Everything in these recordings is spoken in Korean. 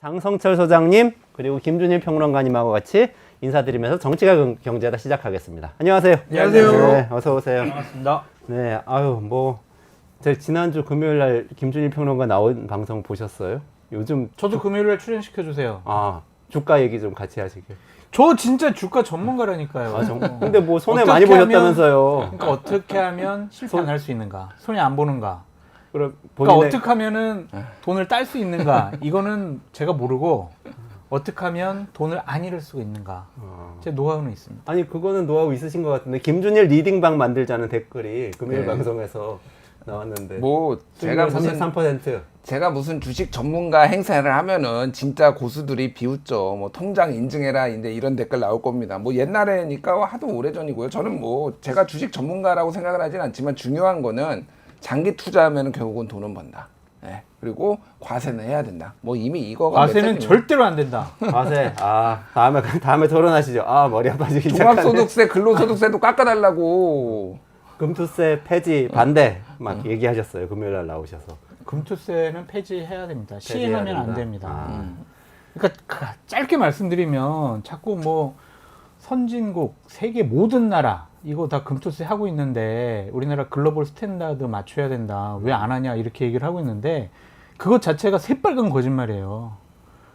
장성철 소장님 그리고 김준일 평론가님하고 같이 인사드리면서 정치가 경제다 시작하겠습니다. 안녕하세요. 안녕하세요. 네, 어서 오세요. 반갑습니다. 네, 아유 제가 지난주 금요일 날 김준일 평론가 나온 방송 보셨어요? 요즘 저도 금요일에 출연시켜 주세요. 주가 얘기 좀 같이 하시길. 저 진짜 주가 전문가라니까요. 근데 뭐 손해 어떻게 많이 하면- 보셨다면서요? 그러니까 어떻게 하면 실패 안 할 수 있는가? 손해 안 보는가? 그럼 그러니까 본인의- 어떻게 하면은 돈을 딸 수 있는가? 이거는 제가 모르고 어떻게 하면 돈을 안 잃을 수가 있는가? 제 노하우는 있습니다. 아니 그거는 노하우 있으신 것 같은데 김준일 리딩방 만들자는 댓글이 금요일 네. 방송에서 나왔는데 뭐 제가 무슨 33%. 주식 전문가 행사를 하면은 진짜 고수들이 비웃죠. 뭐 통장 인증해라 이제 이런 댓글 나올 겁니다. 뭐 옛날에니까 하도 오래전이고요. 저는 뭐 제가 주식 전문가라고 생각을 하진 않지만 중요한 거는 장기 투자하면은 결국은 돈은 번다. 예. 그리고 과세는 해야 된다. 뭐 이미 이거가 과세는 메시지입니다. 절대로 안 된다. 과세. 다음에 토론하시죠. 머리 아파지기 시작하네. 종합소득세, 근로소득세도 깎아달라고. 금투세 폐지 반대 막 얘기하셨어요. 금요일 날 나오셔서. 금투세는 폐지해야 됩니다. 폐지해야 시행하면 안 된다. 됩니다. 그러니까 짧게 말씀드리면 자꾸 뭐 선진국, 세계 모든 나라 이거 다 금투세 하고 있는데 우리나라 글로벌 스탠다드 맞춰야 된다. 왜 안 하냐 이렇게 얘기를 하고 있는데 그것 자체가 새빨간 거짓말이에요.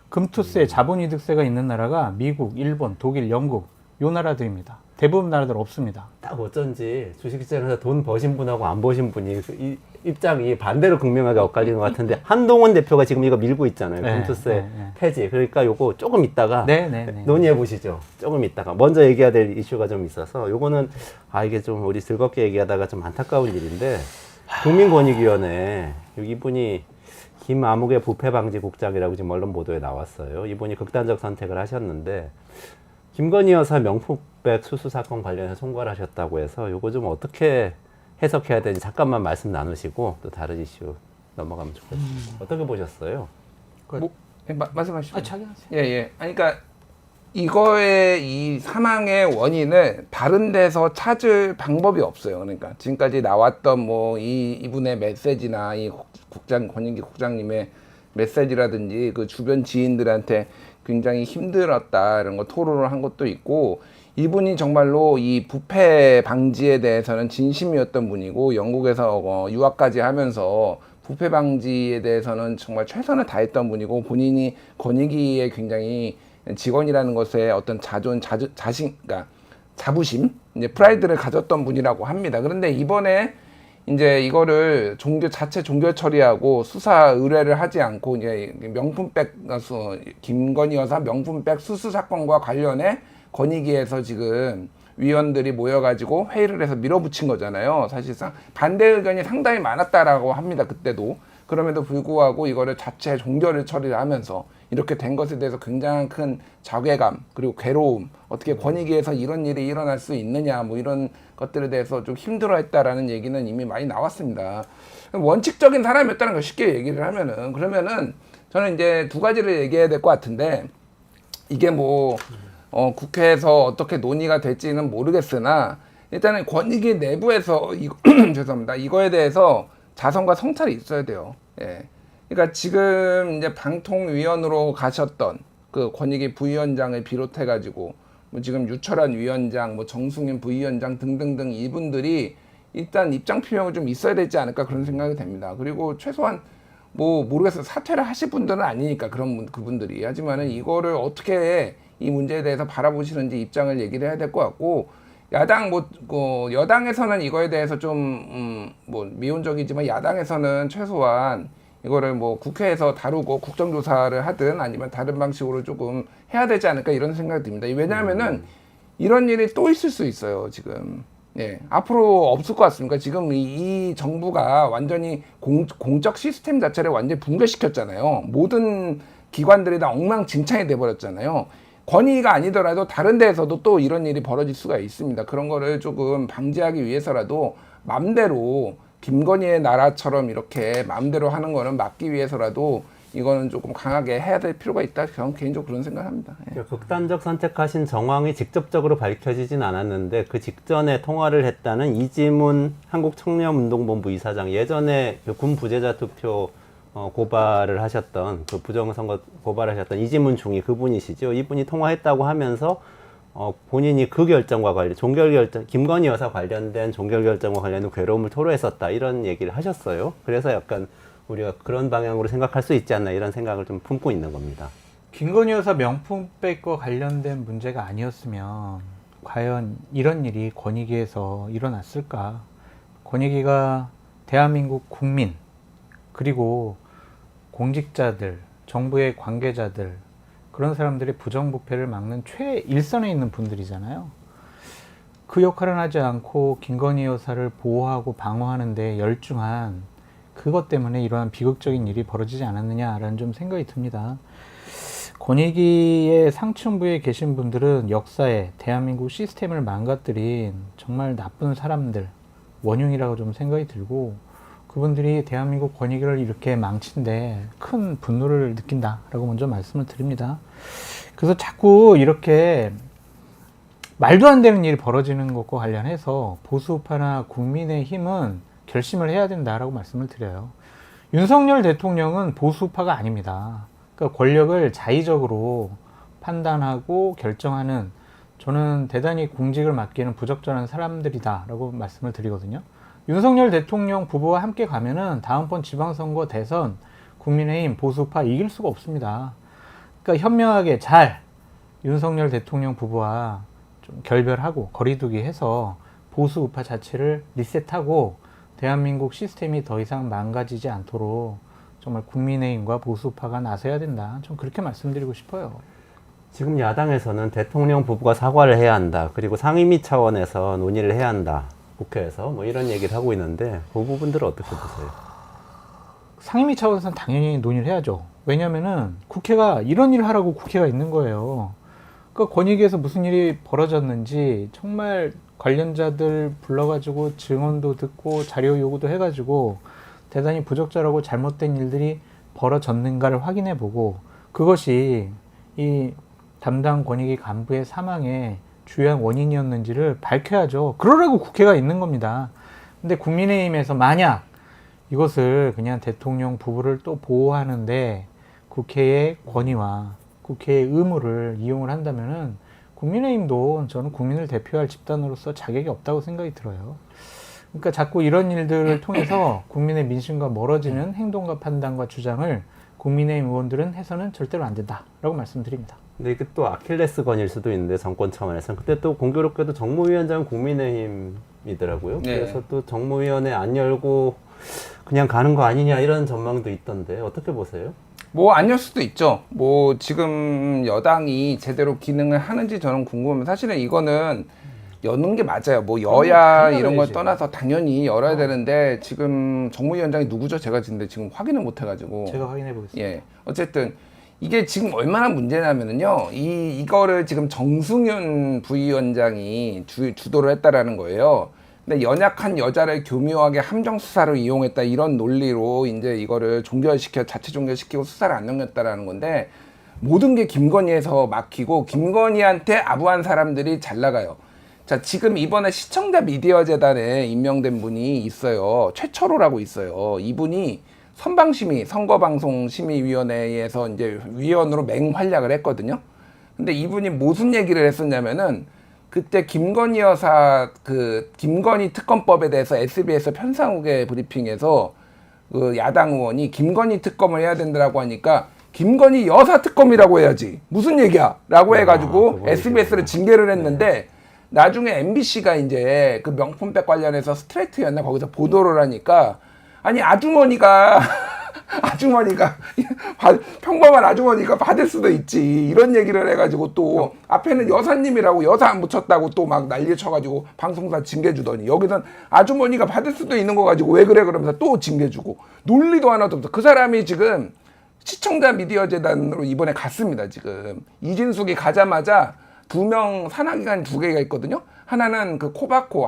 금투세, 자본이득세가 있는 나라가 미국, 일본, 독일, 영국 요 나라들입니다. 대부분 나라들 없습니다. 딱 어쩐지 주식시장에서 돈 버신 분하고 안 버신 분이 이 입장이 반대로 극명하게 엇갈리는 것 같은데 한동훈 대표가 지금 이거 밀고 있잖아요. 네, 금투세 네. 폐지. 그러니까 요거 조금 있다가 네. 논의해 보시죠. 조금 있다가 먼저 얘기해야 될 이슈가 좀 있어서 요거는 이게 좀 우리 즐겁게 얘기하다가 좀 안타까운 일인데 국민권익위원회 이분이 김아무개 부패방지국장이라고 지금 언론 보도에 나왔어요. 이분이 극단적 선택을 하셨는데 김건희 여사 명품백 수수 사건 관련해서 송고를 하셨다고 해서 요거 좀 어떻게 해석해야 되는지 잠깐만 말씀 나누시고 또 다른 이슈 넘어가면 좋겠어요. 어떻게 보셨어요? 뭐, 말씀하시죠. 자기 하세요. 예. 아니, 그러니까 이거의 이 사망의 원인을 다른 데서 찾을 방법이 없어요. 그러니까 지금까지 나왔던 뭐 이분의 메시지나 이 권인기 국장님의 메시지라든지 그 주변 지인들한테 굉장히 힘들었다 이런 거 토론을 한 것도 있고 이분이 정말로 이 부패 방지에 대해서는 진심이었던 분이고 영국에서 유학까지 하면서 부패 방지에 대해서는 정말 최선을 다했던 분이고 본인이 권익위에 굉장히 직원이라는 것에 어떤 그러니까 자부심, 이제 프라이드를 가졌던 분이라고 합니다. 그런데 이번에 이제 이거를 자체 종결 처리하고 수사 의뢰를 하지 않고 이제 김건희 여사 명품백 수수 사건과 관련해 권익위에서 지금 위원들이 모여가지고 회의를 해서 밀어붙인 거잖아요. 사실상 반대 의견이 상당히 많았다라고 합니다. 그때도. 그럼에도 불구하고 이거를 자체 종결을 처리를 하면서 이렇게 된 것에 대해서 굉장히 큰 자괴감 그리고 괴로움 어떻게 권익위에서 이런 일이 일어날 수 있느냐 뭐 이런 것들에 대해서 좀 힘들어했다라는 얘기는 이미 많이 나왔습니다. 원칙적인 사람이었다는 걸 쉽게 얘기를 하면은 그러면은 저는 이제 두 가지를 얘기해야 될 것 같은데 이게 뭐 국회에서 어떻게 논의가 될지는 모르겠으나 일단은 권익위 내부에서 죄송합니다. 이거에 대해서 자성과 성찰이 있어야 돼요. 예. 그러니까 지금 이제 방통위원으로 가셨던 그 권익위 부위원장을 비롯해가지고 뭐 지금 유철한 위원장, 뭐 정승윤 부위원장 등등등 이분들이 일단 입장 표명을 좀 있어야 되지 않을까 그런 생각이 됩니다. 그리고 최소한 뭐 모르겠어요. 사퇴를 하실 분들은 아니니까 그분들이 하지만은 이거를 어떻게 이 문제에 대해서 바라보시는지 입장을 얘기를 해야 될 것 같고 여당에서는 이거에 대해서 좀 뭐 미온적이지만 야당에서는 최소한 이거를 뭐 국회에서 다루고 국정조사를 하든 아니면 다른 방식으로 조금 해야 되지 않을까 이런 생각이 듭니다. 왜냐하면은 이런 일이 또 있을 수 있어요, 지금. 예. 앞으로 없을 것 같습니까? 지금 이 정부가 완전히 공적 시스템 자체를 완전히 붕괴시켰잖아요. 모든 기관들이 다 엉망진창이 돼버렸잖아요. 권위가 아니더라도 다른 데에서도 또 이런 일이 벌어질 수가 있습니다. 그런 거를 조금 방지하기 위해서라도 맘대로 김건희의 나라처럼 이렇게 맘대로 하는 거는 막기 위해서라도 이거는 조금 강하게 해야 될 필요가 있다. 저는 개인적으로 그런 생각합니다. 예. 극단적 선택하신 정황이 직접적으로 밝혀지진 않았는데 그 직전에 통화를 했다는 이지문 한국청년운동본부 이사장 예전에 군 부재자 투표 고발을 하셨던 그 부정선거 고발을 하셨던 이지문 총리 그분이시죠. 이분이 통화했다고 하면서 본인이 그 결정과 관련 종결 결정 김건희 여사 관련된 종결 결정과 관련된 괴로움을 토로했었다 이런 얘기를 하셨어요. 그래서 약간 우리가 그런 방향으로 생각할 수 있지 않나 이런 생각을 좀 품고 있는 겁니다. 김건희 여사 명품백과 관련된 문제가 아니었으면 과연 이런 일이 권익위에서 일어났을까? 권익위가 대한민국 국민 그리고 공직자들, 정부의 관계자들 그런 사람들의 부정부패를 막는 최일선에 있는 분들이잖아요. 그 역할은 하지 않고 김건희 여사를 보호하고 방어하는 데 열중한 그것 때문에 이러한 비극적인 일이 벌어지지 않았느냐라는 좀 생각이 듭니다. 권익위의 상층부에 계신 분들은 역사에 대한민국 시스템을 망가뜨린 정말 나쁜 사람들, 원흉이라고 좀 생각이 들고 그분들이 대한민국 권익위를 이렇게 망친데 큰 분노를 느낀다라고 먼저 말씀을 드립니다. 그래서 자꾸 이렇게 말도 안 되는 일이 벌어지는 것과 관련해서 보수파나 국민의힘은 결심을 해야 된다라고 말씀을 드려요. 윤석열 대통령은 보수파가 아닙니다. 그러니까 권력을 자의적으로 판단하고 결정하는 저는 대단히 공직을 맡기는 부적절한 사람들이다라고 말씀을 드리거든요. 윤석열 대통령 부부와 함께 가면은 다음번 지방선거 대선 국민의힘 보수파 이길 수가 없습니다. 그러니까 현명하게 잘 윤석열 대통령 부부와 좀 결별하고 거리두기 해서 보수 우파 자체를 리셋하고 대한민국 시스템이 더 이상 망가지지 않도록 정말 국민의힘과 보수파가 나서야 된다. 좀 그렇게 말씀드리고 싶어요. 지금 야당에서는 대통령 부부가 사과를 해야 한다. 그리고 상임위 차원에서 논의를 해야 한다. 국회에서 뭐 이런 얘기를 하고 있는데 그 부분들은 어떻게 보세요? 상임위 차원에서는 당연히 논의를 해야죠. 왜냐면은 국회가 이런 일을 하라고 국회가 있는 거예요. 그러니까 권익위에서 무슨 일이 벌어졌는지 정말 관련자들 불러가지고 증언도 듣고 자료 요구도 해가지고 대단히 부적절하고 잘못된 일들이 벌어졌는가를 확인해보고 그것이 이 담당 권익위 간부의 사망의 주요한 원인이었는지를 밝혀야죠. 그러라고 국회가 있는 겁니다. 근데 국민의힘에서 만약 이것을 그냥 대통령 부부를 또 보호하는데 국회의 권위와 국회의 의무를 이용을 한다면은 국민의힘도 저는 국민을 대표할 집단으로서 자격이 없다고 생각이 들어요. 그러니까 자꾸 이런 일들을 통해서 국민의 민심과 멀어지는 행동과 판단과 주장을 국민의힘 의원들은 해서는 절대로 안 된다라고 말씀드립니다. 근데 이게 또 아킬레스건일 수도 있는데 정권 차원에서는 그때 또 공교롭게도 정무위원장은 국민의힘이더라고요. 네. 그래서 또 정무위원회 안 열고 그냥 가는 거 아니냐 이런 전망도 있던데 어떻게 보세요? 뭐 안 열 수도 있죠. 뭐 지금 여당이 제대로 기능을 하는지 저는 궁금합니다. 사실은 이거는 여는 게 맞아요. 뭐 여야 이런 걸 떠나서 당연히 열어야 되는데 지금 정무위원장이 누구죠? 제가 지금 확인을 못 해가지고 제가 확인해 보겠습니다. 예, 어쨌든 이게 지금 얼마나 문제냐면은요, 이거를 지금 정승윤 부위원장이 주도를 했다라는 거예요. 근데 연약한 여자를 교묘하게 함정 수사로 이용했다 이런 논리로 이제 이거를 자체 종결시키고 수사를 안 넘겼다라는 건데 모든 게 김건희에서 막히고 김건희한테 아부한 사람들이 잘 나가요. 자, 지금 이번에 시청자 미디어 재단에 임명된 분이 있어요. 최철호라고 있어요. 이분이 선방심의, 선거방송심의위원회에서 이제 위원으로 맹활약을 했거든요. 근데 이분이 무슨 얘기를 했었냐면은 그때 김건희 여사 김건희 특검법에 대해서 SBS 편상욱의 브리핑에서 그 야당 의원이 김건희 특검을 해야 된다고 하니까 김건희 여사 특검이라고 해야지. 무슨 얘기야? 라고 해가지고 SBS를 징계를 했는데 나중에 MBC가 이제 그 명품백 관련해서 스트레이트였나 거기서 보도를 하니까 아니 아주머니가 평범한 아주머니가 받을 수도 있지 이런 얘기를 해가지고 또 앞에는 여사님이라고 여사 안 붙였다고 또 막 난리 쳐가지고 방송사 징계주더니 여기선 아주머니가 받을 수도 있는 거 가지고 왜 그래 그러면서 또 징계주고 논리도 하나도 없어. 그 사람이 지금 시청자 미디어 재단으로 이번에 갔습니다. 지금 이진숙이 가자마자 2명 산하기관 2개가 있거든요. 하나는 그 코바코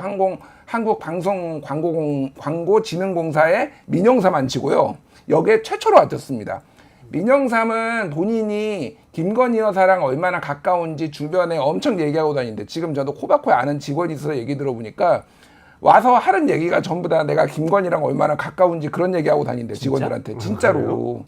한국방송광고진흥공사의 민영삼 안치고요. 여기에 최초로 왔었습니다. 민영삼은 본인이 김건희 여사랑 얼마나 가까운지 주변에 엄청 얘기하고 다니는데 지금 저도 코바코에 아는 직원이 있어서 얘기 들어보니까 와서 하는 얘기가 전부 다 내가 김건희랑 얼마나 가까운지 그런 얘기하고 다닌대 직원들한테 진짜로.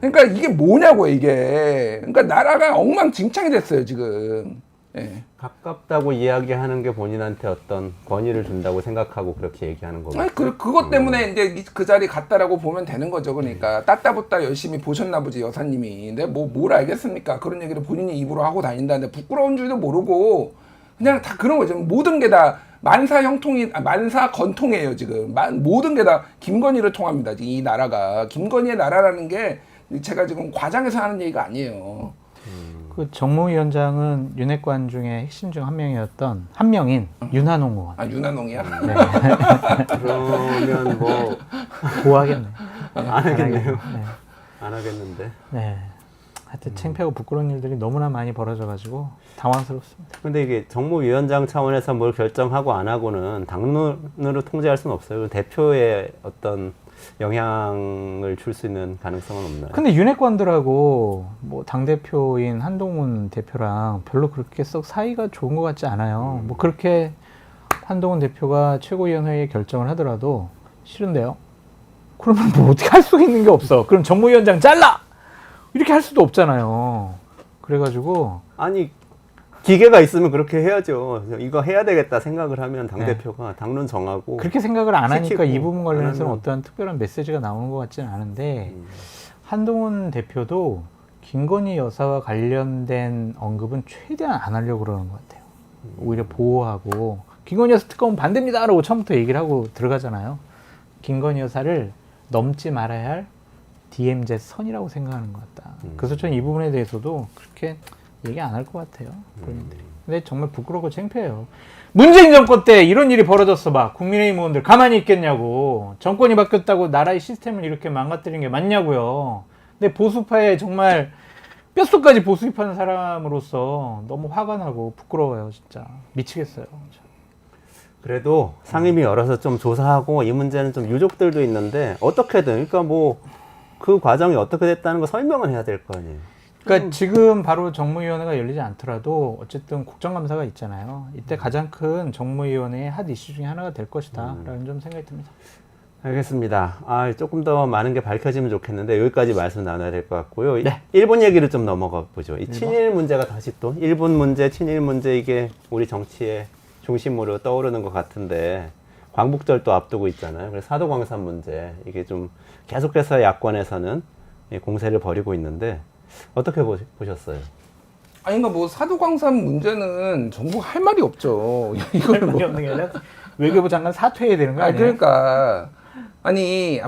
그러니까 이게 뭐냐고 이게. 그러니까 나라가 엉망진창이 됐어요 지금. 예. 가깝다고 이야기하는 게 본인한테 어떤 권위를 준다고 생각하고 그렇게 얘기하는 거고. 아니 그것 때문에 이제 그 자리 갔다라고 보면 되는 거죠. 그러니까 따따붙다 열심히 보셨나 보지 여사님이. 근데 뭘 알겠습니까? 그런 얘기를 본인이 입으로 하고 다닌다는데 부끄러운 줄도 모르고 그냥 다 그런 거죠. 모든 게 다 만사 건통이에요 지금. 모든 게 다 김건희를 통합니다. 이 나라가 김건희의 나라라는 게 제가 지금 과장해서 하는 얘기가 아니에요. 그 정무위원장은 윤핵관 중에 핵심 중 한 명인 윤한홍 의원. 아 윤한홍이야? 네. 그러면 뭐 고하겠네. 안 하겠네요. 네. 안 하겠는데. 네. 하여튼 창피하고 부끄러운 일들이 너무나 많이 벌어져가지고 당황스럽습니다. 근데 이게 정무위원장 차원에서 뭘 결정하고 안 하고는 당론으로 통제할 수는 없어요. 대표의 어떤 영향을 줄 수 있는 가능성은 없나요? 근데 윤핵관들하고 뭐 당대표인 한동훈 대표랑 별로 그렇게 썩 사이가 좋은 것 같지 않아요. 뭐 그렇게 한동훈 대표가 최고위원회에 결정을 하더라도 싫은데요. 그러면 뭐 어떻게 할 수 있는 게 없어. 그럼 정무위원장 잘라! 이렇게 할 수도 없잖아요. 그래가지고 아니 기계가 있으면 그렇게 해야죠. 이거 해야 되겠다 생각을 하면 당대표가 당론 정하고 그렇게 생각을 안 하니까 시키고 이 부분 관련해서는 안 하면- 어떠한 특별한 메시지가 나오는 것 같지는 않은데 한동훈 대표도 김건희 여사와 관련된 언급은 최대한 안 하려고 그러는 것 같아요. 오히려 보호하고 김건희 여사 특검은 반대입니다 라고 처음부터 얘기를 하고 들어가잖아요. 김건희 여사를 넘지 말아야 할 DMZ 선이라고 생각하는 것 같다. 그래서 저는 이 부분에 대해서도 그렇게 얘기 안 할 것 같아요. 본인들이. 근데 정말 부끄럽고 창피해요. 문재인 정권 때 이런 일이 벌어졌어 봐. 국민의힘 의원들 가만히 있겠냐고. 정권이 바뀌었다고 나라의 시스템을 이렇게 망가뜨리는 게 맞냐고요. 근데 보수파에 정말 뼛속까지 보수입하는 사람으로서 너무 화가 나고 부끄러워요. 진짜 미치겠어요. 그래도 상임위 열어서 좀 조사하고 이 문제는 좀 유족들도 있는데 어떻게든 그러니까 뭐 그 과정이 어떻게 됐다는 거 설명은 해야 될 거 아니에요. 그러니까 지금 바로 정무위원회가 열리지 않더라도 어쨌든 국정감사가 있잖아요. 이때 가장 큰 정무위원회의 핫 이슈 중에 하나가 될 것이다 라는 좀 생각이 듭니다. 알겠습니다. 조금 더 많은 게 밝혀지면 좋겠는데 여기까지 말씀 나눠야 될 것 같고요. 네. 일본 얘기를 좀 넘어가 보죠. 이 친일 문제가 다시 또 일본 문제, 친일 문제 이게 우리 정치의 중심으로 떠오르는 것 같은데 광복절도 앞두고 있잖아요. 그래서 사도광산 문제 이게 좀 계속해서 야권에서는 공세를 벌이고 있는데 어떻게 보셨어요? 아니 그러니까 뭐 사도광산 문제는 정부가 할 말이 없죠. 이걸 뭐 없는 게 아니라 외교부 장관 사퇴해야 되는 거 아니에요? 그러니까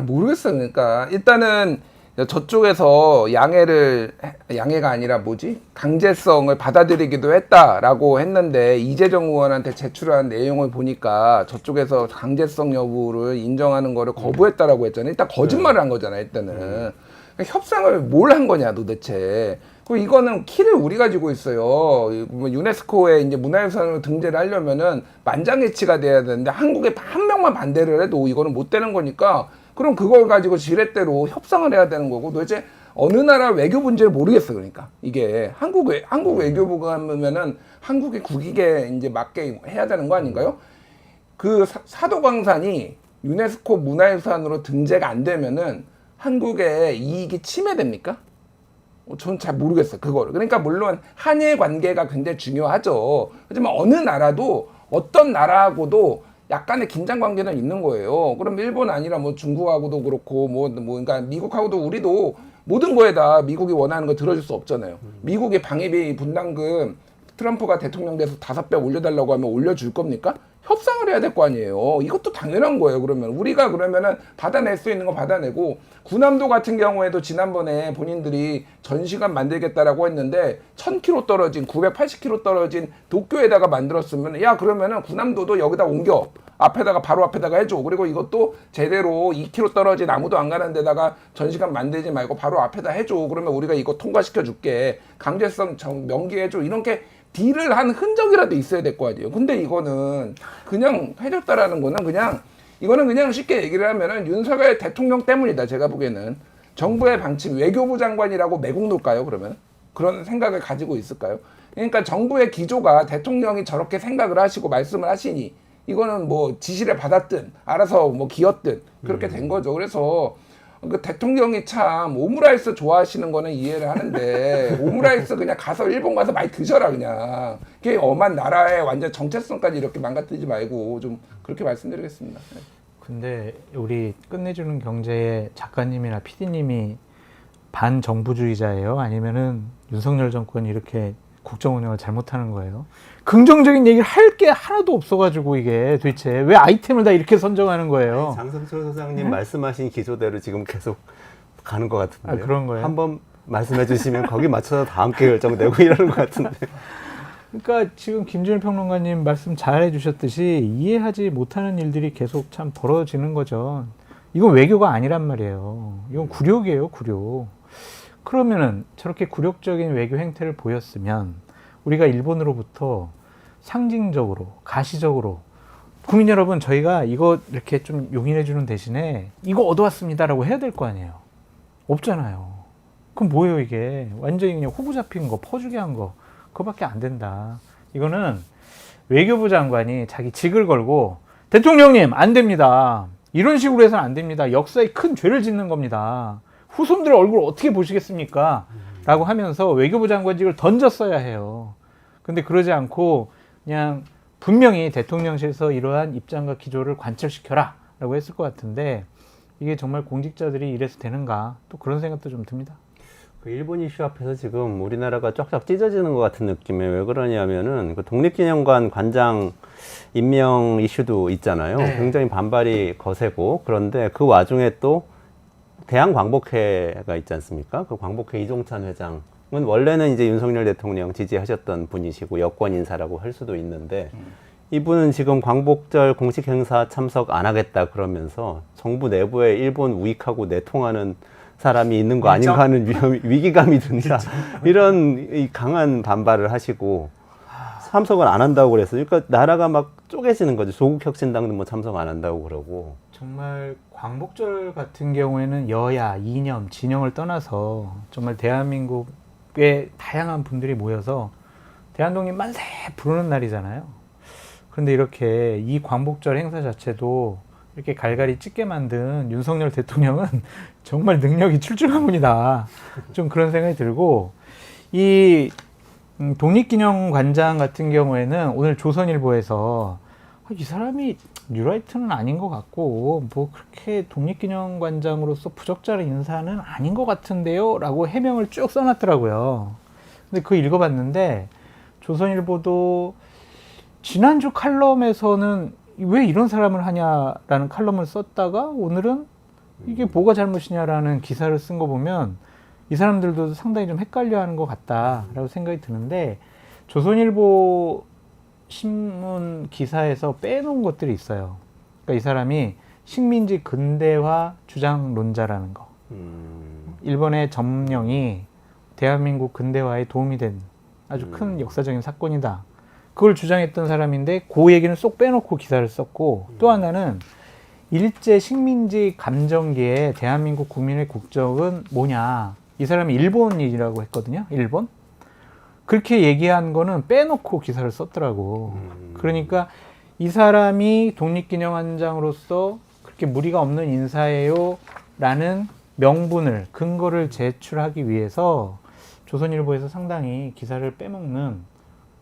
모르겠어요. 그러니까 일단은 저쪽에서 양해가 아니라 뭐지? 강제성을 받아들이기도 했다라고 했는데 이재정 의원한테 제출한 내용을 보니까 저쪽에서 강제성 여부를 인정하는 거를 거부했다라고 했잖아요. 일단 거짓말을 한 거잖아요. 일단은 그러니까 협상을 뭘 한 거냐 도대체. 그리고 이거는 키를 우리가 쥐고 있어요. 뭐 유네스코에 이제 문화유산으로 등재를 하려면은 만장일치가 돼야 되는데 한국에 한 명만 반대를 해도 이거는 못 되는 거니까 그럼 그걸 가지고 지렛대로 협상을 해야 되는 거고 도대체 어느 나라 외교부인지를 모르겠어. 그러니까 이게 한국 외교부가 하면은 한국의 국익에 이제 맞게 해야 되는 거 아닌가요? 그 사도광산이 유네스코 문화유산으로 등재가 안 되면은 한국의 이익이 침해됩니까? 전 잘 모르겠어요, 그거를. 그러니까 물론 한일 관계가 굉장히 중요하죠. 하지만 어느 나라도 어떤 나라하고도 약간의 긴장 관계는 있는 거예요. 그럼 일본 아니라 뭐 중국하고도 그렇고 그러니까 미국하고도 우리도 모든 거에다 미국이 원하는 거 들어줄 수 없잖아요. 미국의 방위비 분담금 트럼프가 대통령 돼서 5배 올려달라고 하면 올려줄 겁니까? 협상을 해야 될 거 아니에요. 이것도 당연한 거예요. 그러면 우리가 그러면은 받아낼 수 있는 거 받아내고 군함도 같은 경우에도 지난번에 본인들이 전시관 만들겠다라고 했는데 1000km 떨어진 980km 떨어진 도쿄에다가 만들었으면 야 그러면은 군함도도 여기다 옮겨 바로 앞에다가 해줘. 그리고 이것도 제대로 2km 떨어진 아무도 안 가는 데다가 전시관 만들지 말고 바로 앞에다 해줘. 그러면 우리가 이거 통과시켜 줄게. 강제성 명기해줘. 이렇게 딜을 한 흔적이라도 있어야 될 거 아니에요. 근데 이거는 그냥 해줬다라는 거는 이거는 그냥 쉽게 얘기를 하면은 윤석열 대통령 때문이다. 제가 보기에는 정부의 방침 외교부 장관이라고 매국 놓을까요? 그러면 그런 생각을 가지고 있을까요? 그러니까 정부의 기조가 대통령이 저렇게 생각을 하시고 말씀을 하시니 이거는 뭐 지시를 받았든 알아서 뭐 기었든 그렇게 된 거죠. 그래서 그 대통령이 참 오므라이스 좋아하시는 거는 이해를 하는데 오므라이스 그냥 가서 일본 가서 많이 드셔라 그냥. 그게 엄한 나라의 완전 정체성까지 이렇게 망가뜨리지 말고 좀 그렇게 말씀드리겠습니다. 네. 근데 우리 끝내주는 경제의 작가님이나 PD님이 반정부주의자예요? 아니면은 윤석열 정권이 이렇게 국정 운영을 잘못하는 거예요? 긍정적인 얘기를 할 게 하나도 없어가지고 이게 도대체 왜 아이템을 다 이렇게 선정하는 거예요? 장성철 소장님 말씀하신 기조대로 지금 계속 가는 것 같은데. 아, 그런 거예요? 한번 말씀해 주시면 거기 맞춰서 다음 게 결정되고 이러는 것 같은데. 그러니까 지금 김준일 평론가님 말씀 잘 해주셨듯이 이해하지 못하는 일들이 계속 참 벌어지는 거죠. 이건 외교가 아니란 말이에요. 이건 굴욕이에요, 굴욕. 그러면은 저렇게 굴욕적인 외교 행태를 보였으면 우리가 일본으로부터 상징적으로, 가시적으로 국민 여러분 저희가 이거 이렇게 좀 용인해 주는 대신에 이거 얻어왔습니다라고 해야 될 거 아니에요. 없잖아요. 그럼 뭐예요 이게? 완전히 그냥 호구 잡힌 거, 퍼주기 한 거 그거밖에 안 된다. 이거는 외교부 장관이 자기 직을 걸고 대통령님 안 됩니다. 이런 식으로 해서는 안 됩니다. 역사에 큰 죄를 짓는 겁니다. 후손들 얼굴 어떻게 보시겠습니까? 라고 하면서 외교부 장관직을 던졌어야 해요. 근데 그러지 않고 그냥 분명히 대통령실에서 이러한 입장과 기조를 관철시켜라 라고 했을 것 같은데 이게 정말 공직자들이 이래서 되는가 또 그런 생각도 좀 듭니다. 그 일본 이슈 앞에서 지금 우리나라가 쫙쫙 찢어지는 것 같은 느낌에 왜 그러냐면은 그 독립기념관 관장 임명 이슈도 있잖아요. 네. 굉장히 반발이 거세고 그런데 그 와중에 또 대한광복회가 있지 않습니까? 그 광복회 이종찬 회장은 원래는 이제 윤석열 대통령 지지하셨던 분이시고 여권 인사라고 할 수도 있는데 이분은 지금 광복절 공식 행사 참석 안 하겠다 그러면서 정부 내부에 일본 우익하고 내통하는 사람이 있는 거 아닌가 하는 위기감이 든다. 이런 이 강한 반발을 하시고 참석을 안 한다고 그랬어요. 그러니까 나라가 막 쪼개지는 거죠. 조국혁신당도 뭐 참석 안 한다고 그러고. 정말 광복절 같은 경우에는 여야, 이념, 진영을 떠나서 정말 대한민국의 다양한 분들이 모여서 대한독립 만세 부르는 날이잖아요. 그런데 이렇게 이 광복절 행사 자체도 이렇게 갈갈이 찢게 만든 윤석열 대통령은 정말 능력이 출중한 분이다. 좀 그런 생각이 들고 이 독립기념관장 같은 경우에는 오늘 조선일보에서 이 사람이 뉴라이트는 아닌 것 같고 뭐 그렇게 독립기념관장으로서 부적절한 인사는 아닌 것 같은데요 라고 해명을 쭉 써놨더라고요. 근데 그거 읽어봤는데 조선일보도 지난주 칼럼에서는 왜 이런 사람을 하냐라는 칼럼을 썼다가 오늘은 이게 뭐가 잘못이냐라는 기사를 쓴 거 보면 이 사람들도 상당히 좀 헷갈려하는 것 같다라고 생각이 드는데 조선일보 신문 기사에서 빼놓은 것들이 있어요. 그러니까 이 사람이 식민지 근대화 주장론자라는 거. 일본의 점령이 대한민국 근대화에 도움이 된 아주 큰 역사적인 사건이다. 그걸 주장했던 사람인데 그 얘기는 쏙 빼놓고 기사를 썼고 또 하나는 일제 식민지 감정기에 대한민국 국민의 국적은 뭐냐. 이 사람이 일본이라고 했거든요. 일본. 그렇게 얘기한 거는 빼놓고 기사를 썼더라고. 그러니까 이 사람이 독립기념관장으로서 그렇게 무리가 없는 인사예요 라는 명분을, 근거를 제출하기 위해서 조선일보에서 상당히 기사를 빼먹는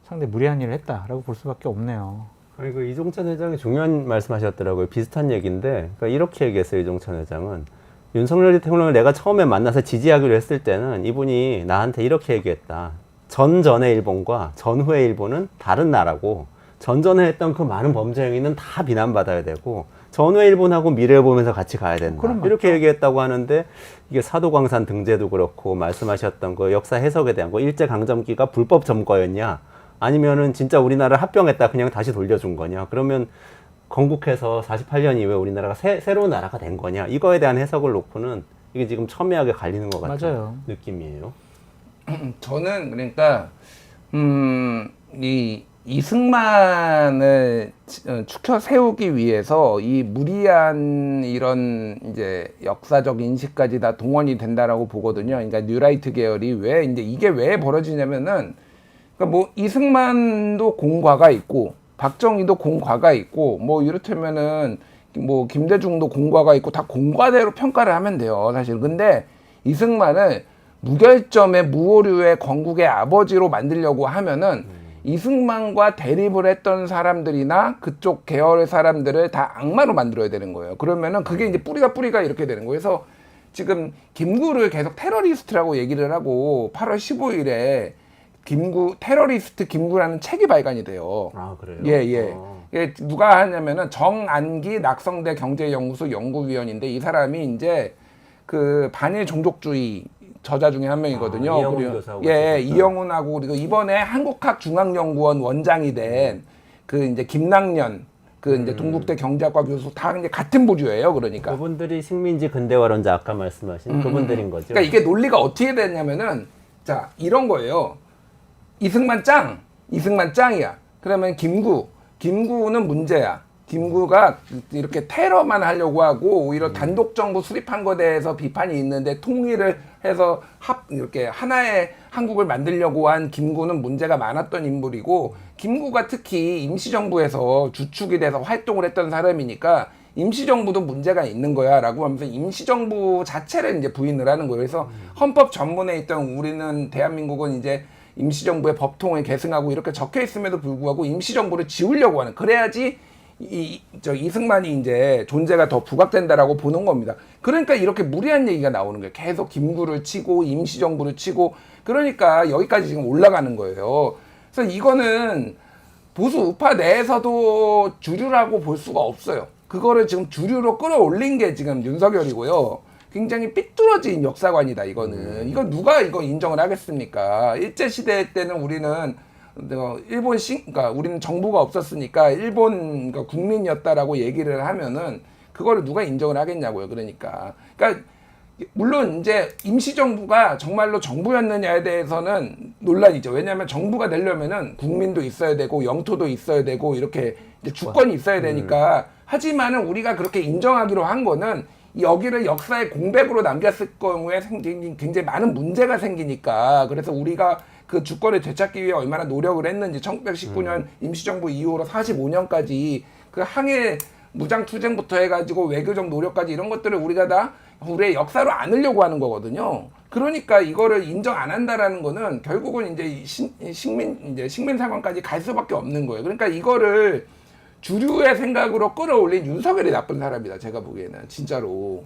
상당히 무리한 일을 했다라고 볼 수밖에 없네요. 아니, 그 이종찬 회장이 중요한 말씀하셨더라고요. 비슷한 얘기인데, 그러니까 이렇게 얘기했어요. 이종찬 회장은 윤석열 대통령을 내가 처음에 만나서 지지하기로 했을 때는 이분이 나한테 이렇게 얘기했다. 전전의 일본과 전후의 일본은 다른 나라고 전전에 했던 그 많은 범죄 행위는 다 비난받아야 되고 전후의 일본하고 미래를 보면서 같이 가야 된다. 이렇게 얘기했다고 하는데 이게 사도광산 등재도 그렇고 말씀하셨던 그 역사 해석에 대한 거 일제강점기가 불법 점거였냐 아니면은 진짜 우리나라를 합병했다 그냥 다시 돌려준 거냐 그러면 건국해서 48년 이후에 우리나라가 새로운 나라가 된 거냐 이거에 대한 해석을 놓고는 이게 지금 첨예하게 갈리는 것 같은 맞아요. 느낌이에요. 저는 그러니까 이 이승만을 추켜 세우기 위해서 이 무리한 이런 이제 역사적 인식까지 다 동원이 된다라고 보거든요. 그러니까 뉴라이트 계열이 이제 이게 왜 벌어지냐면은 그러니까 뭐 이승만도 공과가 있고 박정희도 공과가 있고 뭐 이렇다면은 뭐 김대중도 공과가 있고 다 공과대로 평가를 하면 돼요, 사실. 근데 이승만을 무결점의 무오류의 건국의 아버지로 만들려고 하면은 이승만과 대립을 했던 사람들이나 그쪽 계열의 사람들을 다 악마로 만들어야 되는 거예요. 그러면은 그게 이제 뿌리가 이렇게 되는 거예요. 그래서 지금 김구를 계속 테러리스트라고 얘기를 하고 8월 15일에 테러리스트 김구라는 책이 발간이 돼요. 아, 그래요? 예. 이게 누가 하냐면은 정안기 낙성대 경제연구소 연구위원인데 이 사람이 이제 그 반일 종족주의 저자 중에 한 명이거든요. 이영훈 그리고 교수하고 이영훈하고 그리고 이번에 한국학중앙연구원 원장이 된 그 이제 김낙년 그 이제 동국대 경제학과 교수 다 이제 같은 부류예요. 그러니까. 그분들이 식민지 근대화론자 아까 말씀하신 그분들인 거죠. 그러니까 이게 논리가 어떻게 됐냐면은 자 이런 거예요. 이승만 짱이야. 그러면 김구는 문제야. 김구가 이렇게 테러만 하려고 하고 오히려 단독 정부 수립한 것에 대해서 비판이 있는데 통일을 해서 이렇게 하나의 한국을 만들려고 한 김구는 문제가 많았던 인물이고 김구가 특히 임시정부에서 주축이 돼서 활동을 했던 사람이니까 임시정부도 문제가 있는 거야 라고 하면서 임시정부 자체를 이제 부인을 하는 거예요. 그래서 헌법 전문에 있던 우리는 대한민국은 이제 임시정부의 법통을 계승하고 이렇게 적혀 있음에도 불구하고 임시정부를 지우려고 하는 그래야지 이승만이 이제 존재가 더 부각된다라고 보는 겁니다. 그러니까 이렇게 무리한 얘기가 나오는 거예요. 계속 김구를 치고 임시정부를 치고 그러니까 여기까지 지금 올라가는 거예요. 그래서 이거는 보수 우파 내에서도 주류라고 볼 수가 없어요. 그거를 지금 주류로 끌어올린 게 지금 윤석열이고요. 굉장히 삐뚤어진 역사관이다 이거는. 이거 누가 이거 인정을 하겠습니까? 일제시대 때는 우리는 그러니까 우리는 정부가 없었으니까 일본 국민이었다라고 얘기를 하면은 그거를 누가 인정을 하겠냐고요. 그러니까 물론 이제 임시정부가 정말로 정부였느냐에 대해서는 논란이죠. 왜냐하면 정부가 되려면은 국민도 있어야 되고 영토도 있어야 되고 이렇게 이제 주권이 있어야 되니까. 하지만은 우리가 그렇게 인정하기로 한 거는 여기를 역사의 공백으로 남겼을 경우에 굉장히 많은 문제가 생기니까. 그래서 우리가 그 주권을 되찾기 위해 얼마나 노력을 했는지 1919년 임시정부 이후로 45년까지 그 항해 무장투쟁부터 해가지고 외교적 노력까지 이런 것들을 우리가 다 우리의 역사로 안으려고 하는 거거든요. 그러니까 이거를 인정 안 한다라는 거는 결국은 이제 식민사관까지 갈 수밖에 없는 거예요. 그러니까 이거를 주류의 생각으로 끌어올린 윤석열이 나쁜 사람이다. 제가 보기에는 진짜로.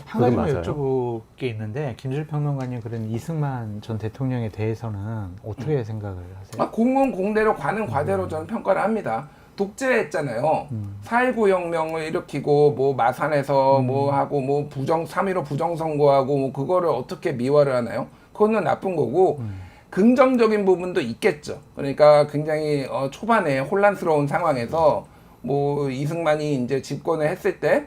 한 가지만 여쭤볼 게 있는데 김준일 평론가님 그런 이승만 전 대통령에 대해서는 어떻게 생각을 하세요? 공은 공대로 과는 과대로 저는 평가를 합니다. 독재했잖아요. 4.19 혁명을 일으키고 뭐 마산에서 뭐 하고 뭐 3.15 부정선거하고 뭐 그거를 어떻게 미화를 하나요? 그거는 나쁜 거고 긍정적인 부분도 있겠죠. 그러니까 굉장히 초반에 혼란스러운 상황에서 뭐 이승만이 이제 집권을 했을 때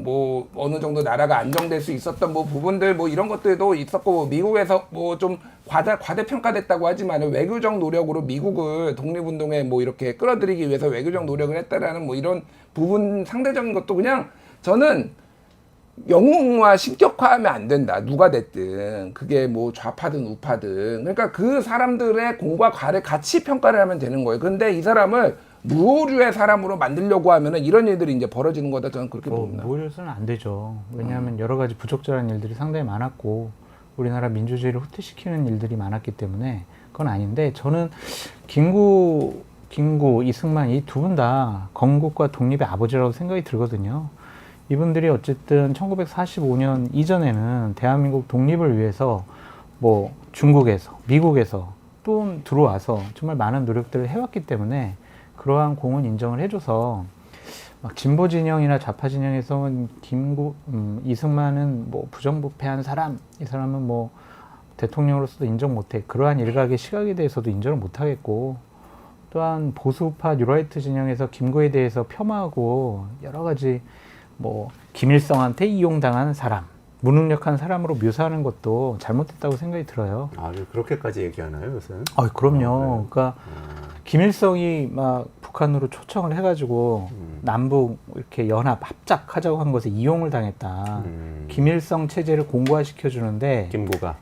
뭐 어느 정도 나라가 안정될 수 있었던 뭐 부분들 뭐 이런 것들도 있었고 미국에서 뭐 좀 과대평가됐다고 하지만 외교적 노력으로 미국을 독립운동에 뭐 이렇게 끌어들이기 위해서 외교적 노력을 했다라는 뭐 이런 부분 상대적인 것도 그냥 저는 영웅화 신격화하면 안 된다. 누가 됐든 그게 뭐 좌파든 우파든 그러니까 그 사람들의 공과 과를 같이 평가를 하면 되는 거예요. 근데 이 사람을 무오류의 사람으로 만들려고 하면은 이런 일들이 이제 벌어지는 거다 저는 그렇게 봅니다. 무오류는 안 되죠. 왜냐하면 여러 가지 부적절한 일들이 상당히 많았고 우리나라 민주주의를 후퇴시키는 일들이 많았기 때문에 그건 아닌데 저는 김구, 이승만 이 두 분 다 건국과 독립의 아버지라고 생각이 들거든요. 이분들이 어쨌든 1945년 이전에는 대한민국 독립을 위해서 뭐 중국에서, 미국에서 또 들어와서 정말 많은 노력들을 해왔기 때문에 그러한 공은 인정을 해줘서 막 진보 진영이나 좌파 진영에서는 이승만은 뭐 부정부패한 사람, 이 사람은 뭐 대통령으로서도 인정 못해. 그러한 일각의 시각에 대해서도 인정을 못하겠고 또한 보수파 뉴라이트 진영에서 김구에 대해서 폄하하고 여러 가지 뭐 김일성한테 이용당한 사람, 무능력한 사람으로 묘사하는 것도 잘못됐다고 생각이 들어요. 아, 그렇게까지 얘기하나요, 요새? 그럼요. 그러니까 김일성이 막 북한으로 초청을 해가지고 남북 이렇게 연합 합작하자고 한 것에 이용을 당했다. 김일성 체제를 공고화시켜 주는데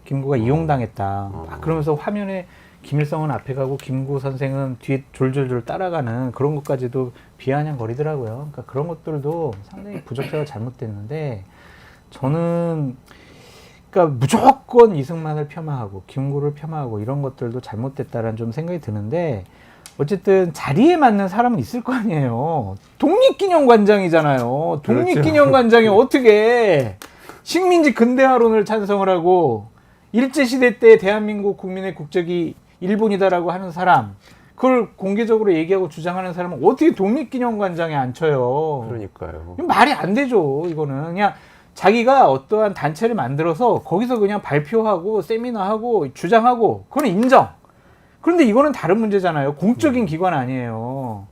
김구가 이용당했다. 막 그러면서 화면에 김일성은 앞에 가고 김구 선생은 뒤에 졸졸졸 따라가는 그런 것까지도 비아냥거리더라고요. 그러니까 그런 것들도 상당히 부적절하고 잘못됐는데 저는 그러니까 무조건 이승만을 폄하하고 김구를 폄하하고 이런 것들도 잘못됐다라는 좀 생각이 드는데 어쨌든 자리에 맞는 사람은 있을 거 아니에요. 독립기념관장이잖아요. 독립기념관장이 어떻게 식민지 근대화론을 찬성을 하고 일제시대 때 대한민국 국민의 국적이 일본이다라고 하는 사람 그걸 공개적으로 얘기하고 주장하는 사람은 어떻게 독립기념관장에 앉혀요. 그러니까요. 이건 말이 안 되죠. 이거는 그냥 자기가 어떠한 단체를 만들어서 거기서 그냥 발표하고 세미나하고 주장하고 그건 인정. 그런데 이거는 다른 문제잖아요. 공적인 기관 아니에요.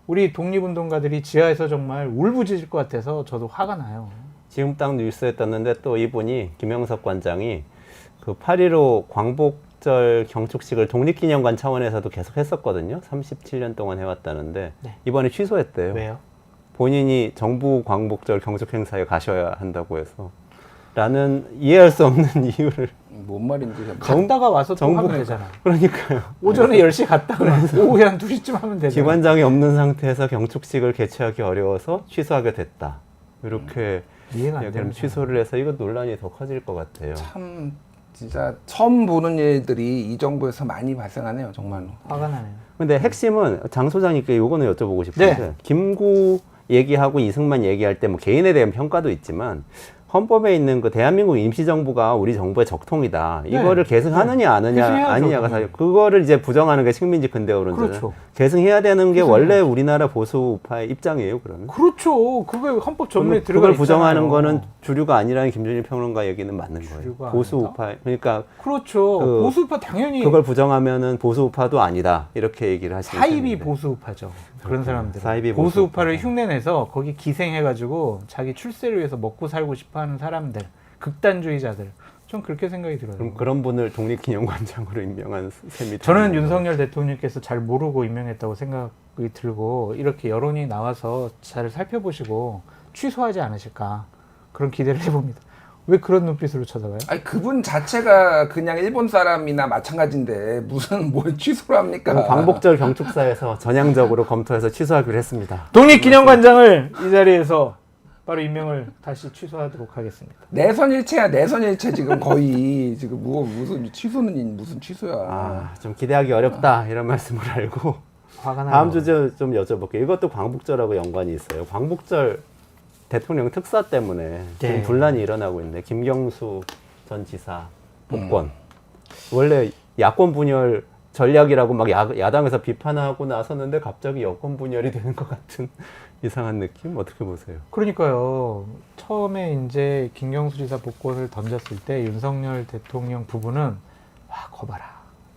우리 독립운동가들이 지하에서 정말 울부짖을 것 같아서 저도 화가 나요. 지금 딱 뉴스에 떴는데 또 이분이 김영석 관장이 그 8.15 광복절 경축식을 독립기념관 차원에서도 계속 했었거든요. 37년 동안 해왔다는데 네. 이번에 취소했대요. 왜요? 본인이 정부 광복절 경축 행사에 가셔야 한다고 해서 라는 이해할 수 없는 이유를 뭔 말인지 잘 갔다가 와서 또 정부- 하면 되잖아. 그러니까요. 오전에 10시 갔다가 오후에 한 2시쯤 하면 되잖아. 기관장이 없는 상태에서 경축식을 개최하기 어려워서 취소하게 됐다. 이렇게 이해가 안 그럼 되는 취소를 해서 이거 논란이 더 커질 것 같아요. 참 진짜 처음 보는 일들이 이 정부에서 많이 발생하네요, 정말로. 화가 나네요. 근데 핵심은 장 소장님께 요거는 여쭤보고 싶은데 네. 김구 얘기하고 이승만 얘기할 때 뭐 개인에 대한 평가도 있지만 헌법에 있는 그 대한민국 임시정부가 우리 정부의 적통이다. 이거를 계승하느냐 아느냐 계승해야죠, 아니냐가 당연히. 사실 그거를 이제 부정하는 게 식민지 근대화론자잖아요. 그렇죠. 계승해야 되는 게 계승해야죠. 원래 우리나라 보수 우파의 입장이에요. 그러면 그렇죠. 그게 헌법 전문에 들어가 그걸 있잖아요. 부정하는 거는 주류가 아니라는 김준일 평론가 얘기는 맞는 거예요. 주류가 보수 아니다? 우파 그러니까 그렇죠. 그- 보수우파 당연히 그걸 부정하면은 보수 우파도 아니다 이렇게 얘기를 하시는 사이비 편인데. 보수우파죠. 그런 사람들. 사이비 보수우파를 보수우파. 흉내내서 거기 기생해가지고 자기 출세를 위해서 먹고 살고 싶어하는 사람들, 극단주의자들. 전 그렇게 생각이 들어요. 그럼 그런 분을 독립기념관장으로 임명한 셈이 저는 되는 윤석열 대통령께서 잘 모르고 임명했다고 생각이 들고 이렇게 여론이 나와서 잘 살펴보시고 취소하지 않으실까 그런 기대를 해봅니다. 왜 그런 눈빛으로 쳐다봐요? 아니 그분 자체가 그냥 일본 사람이나 마찬가지인데 무슨 뭘 취소를 합니까? 그럼 광복절 경축사에서 전향적으로 검토해서 취소하기로 했습니다. 독립기념관장을 이 자리에서 바로 임명을 다시 취소하도록 하겠습니다. 내선일체야 내선일체 지금 거의 지금 무슨 취소는 무슨 취소야. 아, 좀 기대하기 어렵다 이런 말씀을 알고 화가 나요. 다음 주제 좀 여쭤볼게요. 이것도 광복절하고 연관이 있어요. 광복절 대통령 특사 때문에 지금 네. 분란이 일어나고 있는데 김경수 전 지사 복권 원래 야권 분열 전략이라고 막 야당에서 비판하고 나섰는데 갑자기 여권 분열이 되는 것 같은 이상한 느낌 어떻게 보세요? 그러니까요. 처음에 이제 김경수 지사 복권을 던졌을 때 윤석열 대통령 부부는 와 거봐라.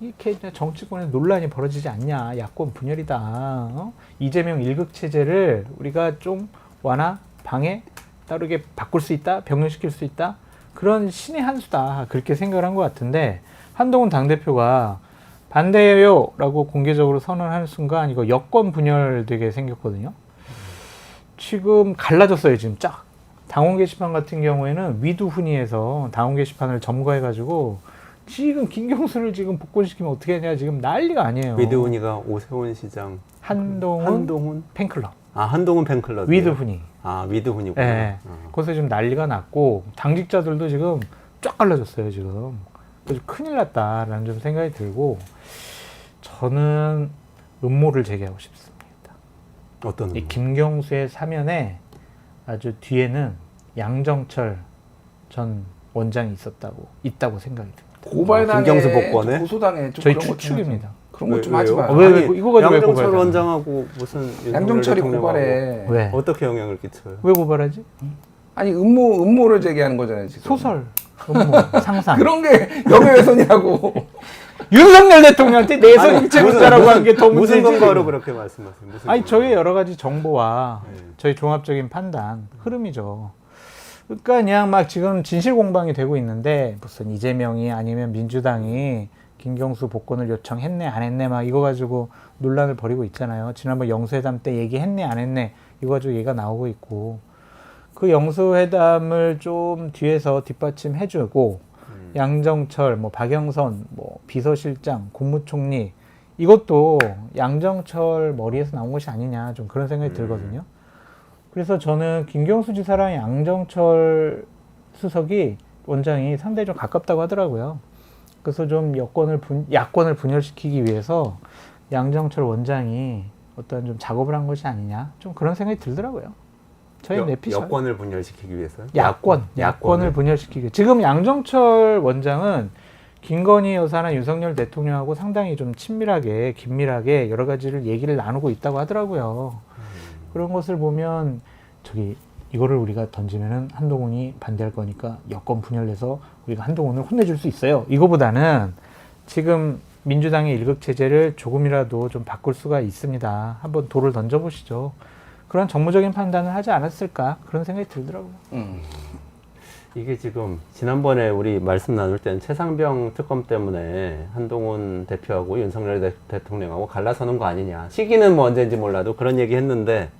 이렇게 정치권에 논란이 벌어지지 않냐. 야권 분열이다. 어? 이재명 일극 체제를 우리가 좀 완화, 방해, 따르게 바꿀 수 있다. 병렬시킬 수 있다. 그런 신의 한 수다. 그렇게 생각을 한 것 같은데 한동훈 당대표가 반대해요 라고 공개적으로 선언하는 순간 이거 여권 분열되게 생겼거든요. 지금 갈라졌어요. 지금 쫙. 당원 게시판 같은 경우에는 위두훈이에서 당원 게시판을 점거해가지고 지금 김경수를 지금 복권시키면 어떻게 하냐 지금 난리가 아니에요. 위드훈이가 오세훈 시장 한동훈 팬클럽. 아 한동훈 팬클럽 위두훈이. 아 위드훈이구나. 네. 거기서 지금 난리가 났고 당직자들도 지금 쫙 갈라졌어요. 지금. 그래서 큰일 났다라는 좀 생각이 들고 저는 음모를 제기하고 싶습니다. 어떤 이 김경수의 사면에 아주 뒤에는 양정철 전 원장이 있다고 생각이 듭니다. 고발당해, 김경수 복권에? 고소당해. 좀 저희 그런 것 추측입니다. 그런 것 좀 하지 왜요? 마요. 왜, 아니, 이거 가지고 왜 양정철 고발하냐? 원장하고 무슨 윤석열 양정철이 대통령하고 고발해. 왜? 어떻게 영향을 끼쳐요? 왜 고발하지? 아니 음모를 제기하는 거잖아요 지금. 소설, 음모, 상상. 그런 게 명예훼손이라고. 윤석열 대통령한테 내선 일체문자라고 한 게 더 무슨 문제지. 근거로 그렇게 말씀하세요? 무슨 아니 근거로? 저희 여러 가지 정보와 네. 저희 종합적인 판단, 흐름이죠. 그러니까 그냥 막 지금 진실 공방이 되고 있는데 무슨 이재명이 아니면 민주당이 김경수 복권을 요청했네 안 했네 막 이거 가지고 논란을 벌이고 있잖아요. 지난번 영수회담 때 얘기했네 안 했네 이거 가지고 얘기가 나오고 있고 그 영수회담을 좀 뒤에서 뒷받침해주고 양정철, 뭐 박영선, 뭐 비서실장, 국무총리 이것도 양정철 머리에서 나온 것이 아니냐 좀 그런 생각이 들거든요. 그래서 저는 김경수 지사랑 양정철 수석이 원장이 상당히 좀 가깝다고 하더라고요. 그래서 좀 야권을 분열시키기 위해서 양정철 원장이 어떤 좀 작업을 한 것이 아니냐 좀 그런 생각이 들더라고요. 저희 내피셜 여권을 분열시키기 위해서요? 야권을 분열시키기 위해. 지금 양정철 원장은 김건희 여사나 윤석열 대통령하고 상당히 좀 친밀하게 긴밀하게 여러 가지를 얘기를 나누고 있다고 하더라고요. 그런 것을 보면 이거를 우리가 던지면은 한동훈이 반대할 거니까 여권 분열해서 우리가 한동훈을 혼내줄 수 있어요. 이거보다는 지금 민주당의 일극 체제를 조금이라도 좀 바꿀 수가 있습니다. 한번 돌을 던져보시죠. 그런 정무적인 판단을 하지 않았을까 그런 생각이 들더라고요. 이게 지금 지난번에 우리 말씀 나눌 때는 최상병 특검 때문에 한동훈 대표하고 윤석열 대통령하고 갈라서는 거 아니냐. 시기는 뭐 언제인지 몰라도 그런 얘기 했는데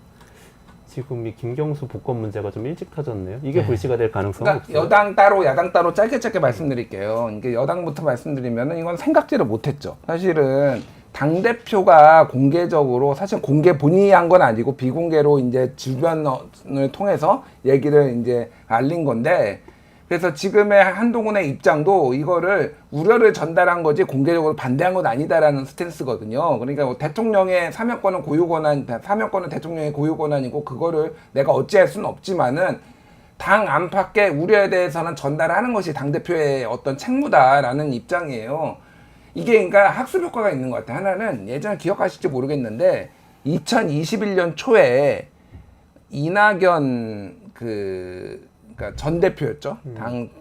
지금 이 김경수 복권 문제가 좀 일찍 터졌네요. 이게 불씨가 될 가능성은 그러니까 없어요. 여당 따로 야당 따로 짧게 말씀드릴게요. 이게 여당부터 말씀드리면은 이건 생각지를 못했죠. 사실은 당대표가 공개적으로 사실 공개 본인이 한 건 아니고 비공개로 이제 주변을 통해서 얘기를 이제 알린 건데 그래서 지금의 한동훈의 입장도 이거를 우려를 전달한 거지 공개적으로 반대한 건 아니다라는 스탠스거든요. 그러니까 뭐 대통령의 사면권은 사면권은 대통령의 고유 권한이고 그거를 내가 어찌할 수는 없지만은 당 안팎의 우려에 대해서는 전달하는 것이 당대표의 어떤 책무다라는 입장이에요. 이게 그러니까 학습 효과가 있는 것 같아요. 하나는 예전에 기억하실지 모르겠는데 2021년 초에 이낙연 그러니까 전 대표였죠.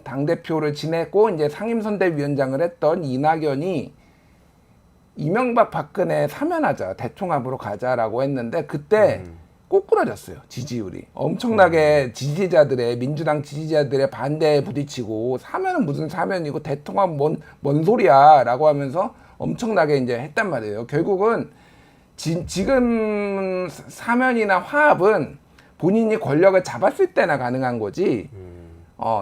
당 대표를 지냈고 이제 상임선대위원장을 했던 이낙연이 이명박 박근혜 사면하자 대통합으로 가자라고 했는데 그때 꼬꾸라졌어요. 지지율이 엄청나게 지지자들의 민주당 지지자들의 반대에 부딪히고 사면은 무슨 사면이고 대통합 뭔 소리야라고 하면서 엄청나게 이제 했단 말이에요. 결국은 지금 사면이나 화합은 본인이 권력을 잡았을 때나 가능한 거지.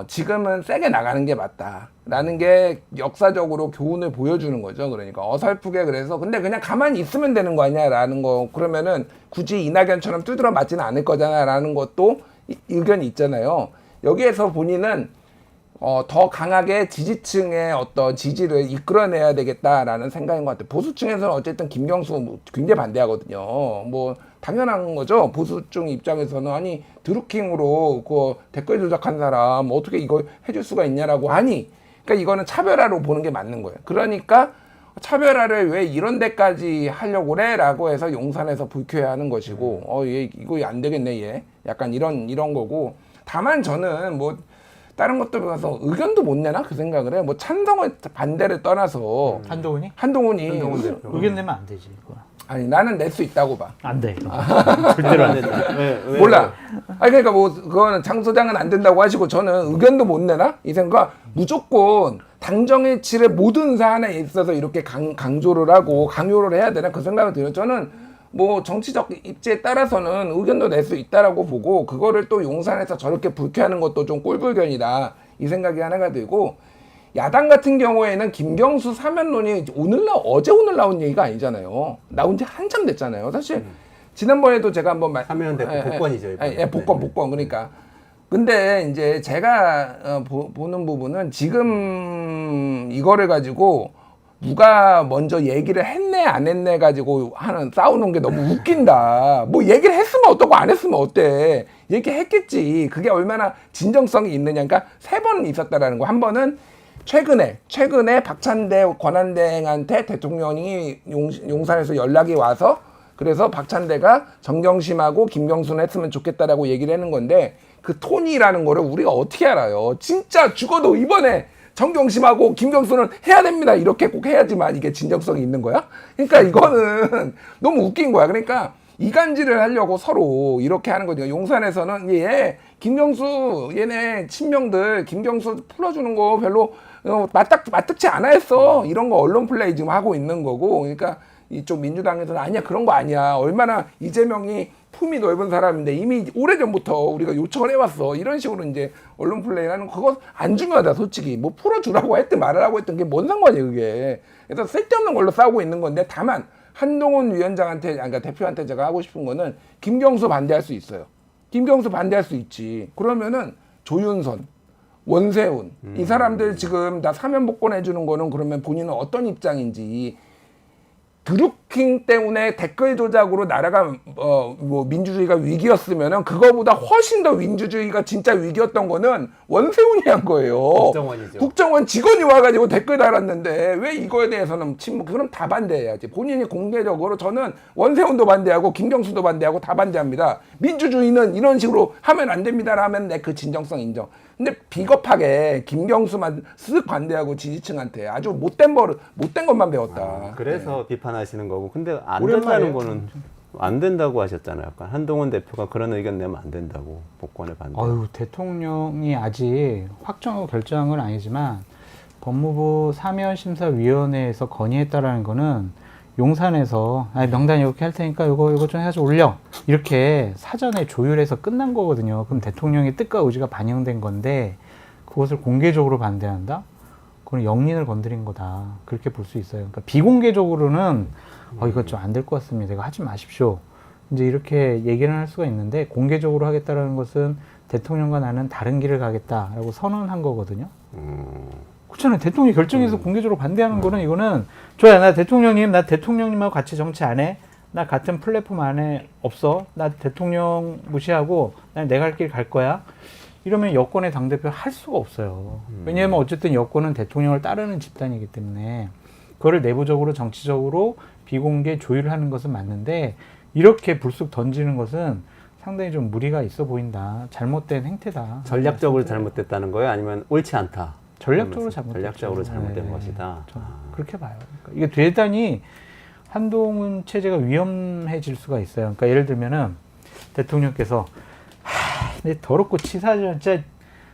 지금은 세게 나가는 게 맞다라는 게 역사적으로 교훈을 보여주는 거죠. 그러니까 어설프게 그래서 근데 그냥 가만히 있으면 되는 거 아니야라는 거 그러면은 굳이 이낙연처럼 두드러 맞지는 않을 거잖아라는 것도 의견이 있잖아요. 여기에서 본인은 더 강하게 지지층의 어떤 지지를 이끌어내야 되겠다라는 생각인 것 같아요. 보수층에서는 어쨌든 김경수 굉장히 반대하거든요. 뭐 당연한 거죠. 보수층 입장에서는 아니 드루킹으로 그 댓글 조작한 사람 어떻게 이걸 해줄 수가 있냐라고 하니 그러니까 이거는 차별화로 보는 게 맞는 거예요. 그러니까 차별화를 왜 이런 데까지 하려고 그래? 라고 해서 용산에서 불쾌해하는 것이고 얘 이거 안 되겠네 얘 약간 이런 거고 다만 저는 뭐 다른 것들 봐서 의견도 못 내나 그 생각을 해요. 뭐 찬성을 반대를 떠나서 한동훈이 의견 내면 안 되지 이거. 아니 나는 낼 수 있다고 봐. 안 돼. 절대로 안 된다. 왜? 몰라. 아니 그러니까 뭐 그거는 장 소장은 안 된다고 하시고 저는 의견도 못 내나 이 생각. 무조건 당정일치를 모든 사안에 있어서 이렇게 강조를 하고 강요를 해야 되나 그 생각을 들어요. 저는 뭐 정치적 입지에 따라서는 의견도 낼 수 있다라고 보고 그거를 또 용산에서 저렇게 불쾌하는 것도 좀 꼴불견이다 이 생각이 하나가 들고 야당 같은 경우에는 김경수 사면론이 어제 오늘 나온 얘기가 아니잖아요. 나온 지 한참 됐잖아요. 사실 지난번에도 제가 한번 사면됐고 복권이죠. 복권 그러니까 근데 이제 제가 보는 부분은 지금 이거를 가지고 누가 먼저 얘기를 했네 안 했네 가지고 싸우는 게 너무 웃긴다. 뭐 얘기를 했으면 어떠고 안 했으면 어때. 얘기했겠지. 그게 얼마나 진정성이 있느냐. 그러니까 3번 있었다라는 거. 한 번은 최근에 박찬대 권한대행한테 대통령이 용산에서 연락이 와서 그래서 박찬대가 정경심하고 김경수는 했으면 좋겠다라고 얘기를 하는 건데 그 톤이라는 거를 우리가 어떻게 알아요. 진짜 죽어도 이번에 정경심하고 김경수는 해야 됩니다. 이렇게 꼭 해야지만 이게 진정성이 있는 거야? 그러니까 이거는 너무 웃긴 거야. 그러니까 이간질을 하려고 서로 이렇게 하는 거죠. 용산에서는 김경수 얘네 친명들 김경수 풀어주는 거 별로 맞닥지 않아 했어. 이런 거 언론 플레이 지금 하고 있는 거고. 그러니까 이쪽 민주당에서는 아니야, 그런 거 아니야. 얼마나 이재명이 품이 넓은 사람인데 이미 오래전부터 우리가 요청을 해왔어. 이런 식으로 이제 언론 플레이를 하는 거, 그거 안 중요하다, 솔직히. 뭐 풀어주라고 했든 말하라고 했든 그게 뭔 상관이야, 그게. 그래서 쓸데없는 걸로 싸우고 있는 건데, 다만 한동훈 위원장한테, 그러니까 대표한테 제가 하고 싶은 거는 김경수 반대할 수 있어요. 김경수 반대할 수 있지. 그러면은 조윤선, 원세훈 이 사람들 지금 다 사면 복권해 주는 거는 그러면 본인은 어떤 입장인지. 드루킹 때문에 댓글 조작으로 나라가 뭐 민주주의가 위기였으면은 그거보다 훨씬 더 민주주의가 진짜 위기였던 거는 원세훈이 한 거예요. 국정원이죠. 국정원 직원이 와가지고 댓글 달았는데 왜 이거에 대해서는 침묵? 그럼 다 반대해야지. 본인이 공개적으로 저는 원세훈도 반대하고 김경수도 반대하고 다 반대합니다. 민주주의는 이런 식으로 하면 안 됩니다라 하면 내 그 진정성 인정. 근데 비겁하게 김경수만 쓱 반대하고 지지층한테 아주 못된 것만 배웠다. 그래서 비판하시는 거고. 근데 안 오랜만에 된다는 거는 안 된다고 하셨잖아요. 약간 한동훈 대표가 그런 의견 내면 안 된다고. 복권에 반대. 어휴, 대통령이 아직 확정하고 결정한 건 아니지만 법무부 사면심사위원회에서 건의했다라는 거는 용산에서 명단 이렇게 할 테니까 이거 좀 해가지고 올려, 이렇게 사전에 조율해서 끝난 거거든요. 그럼 대통령의 뜻과 의지가 반영된 건데 그것을 공개적으로 반대한다? 그건 영린을 건드린 거다, 그렇게 볼 수 있어요. 그러니까 비공개적으로는 이것 좀 안 될 것 같습니다, 이거 하지 마십시오, 이제 이렇게 얘기를 할 수가 있는데, 공개적으로 하겠다라는 것은 대통령과 나는 다른 길을 가겠다라고 선언한 거거든요. 그렇잖아요. 대통령이 결정해서 공개적으로 반대하는 거는, 이거는 좋아요, 나 대통령님하고 같이 정치 안 해, 나 같은 플랫폼 안에 없어, 나 대통령 무시하고 난 내가 할 길 갈 거야, 이러면 여권의 당대표 할 수가 없어요. 왜냐하면 어쨌든 여권은 대통령을 따르는 집단이기 때문에 그거를 내부적으로 정치적으로 비공개 조율하는 것은 맞는데, 이렇게 불쑥 던지는 것은 상당히 좀 무리가 있어 보인다, 잘못된 행태다. 전략적으로 잘못됐다는 거예요? 아니면 옳지 않다? 전략적으로 잘못됐죠. 전략적으로 잘못된 네, 것이다. 저는 그렇게 봐요. 그러니까 이게 대단히 한동훈 체제가 위험해질 수가 있어요. 그러니까 예를 들면은 대통령께서 내 더럽고 치사하지만 진짜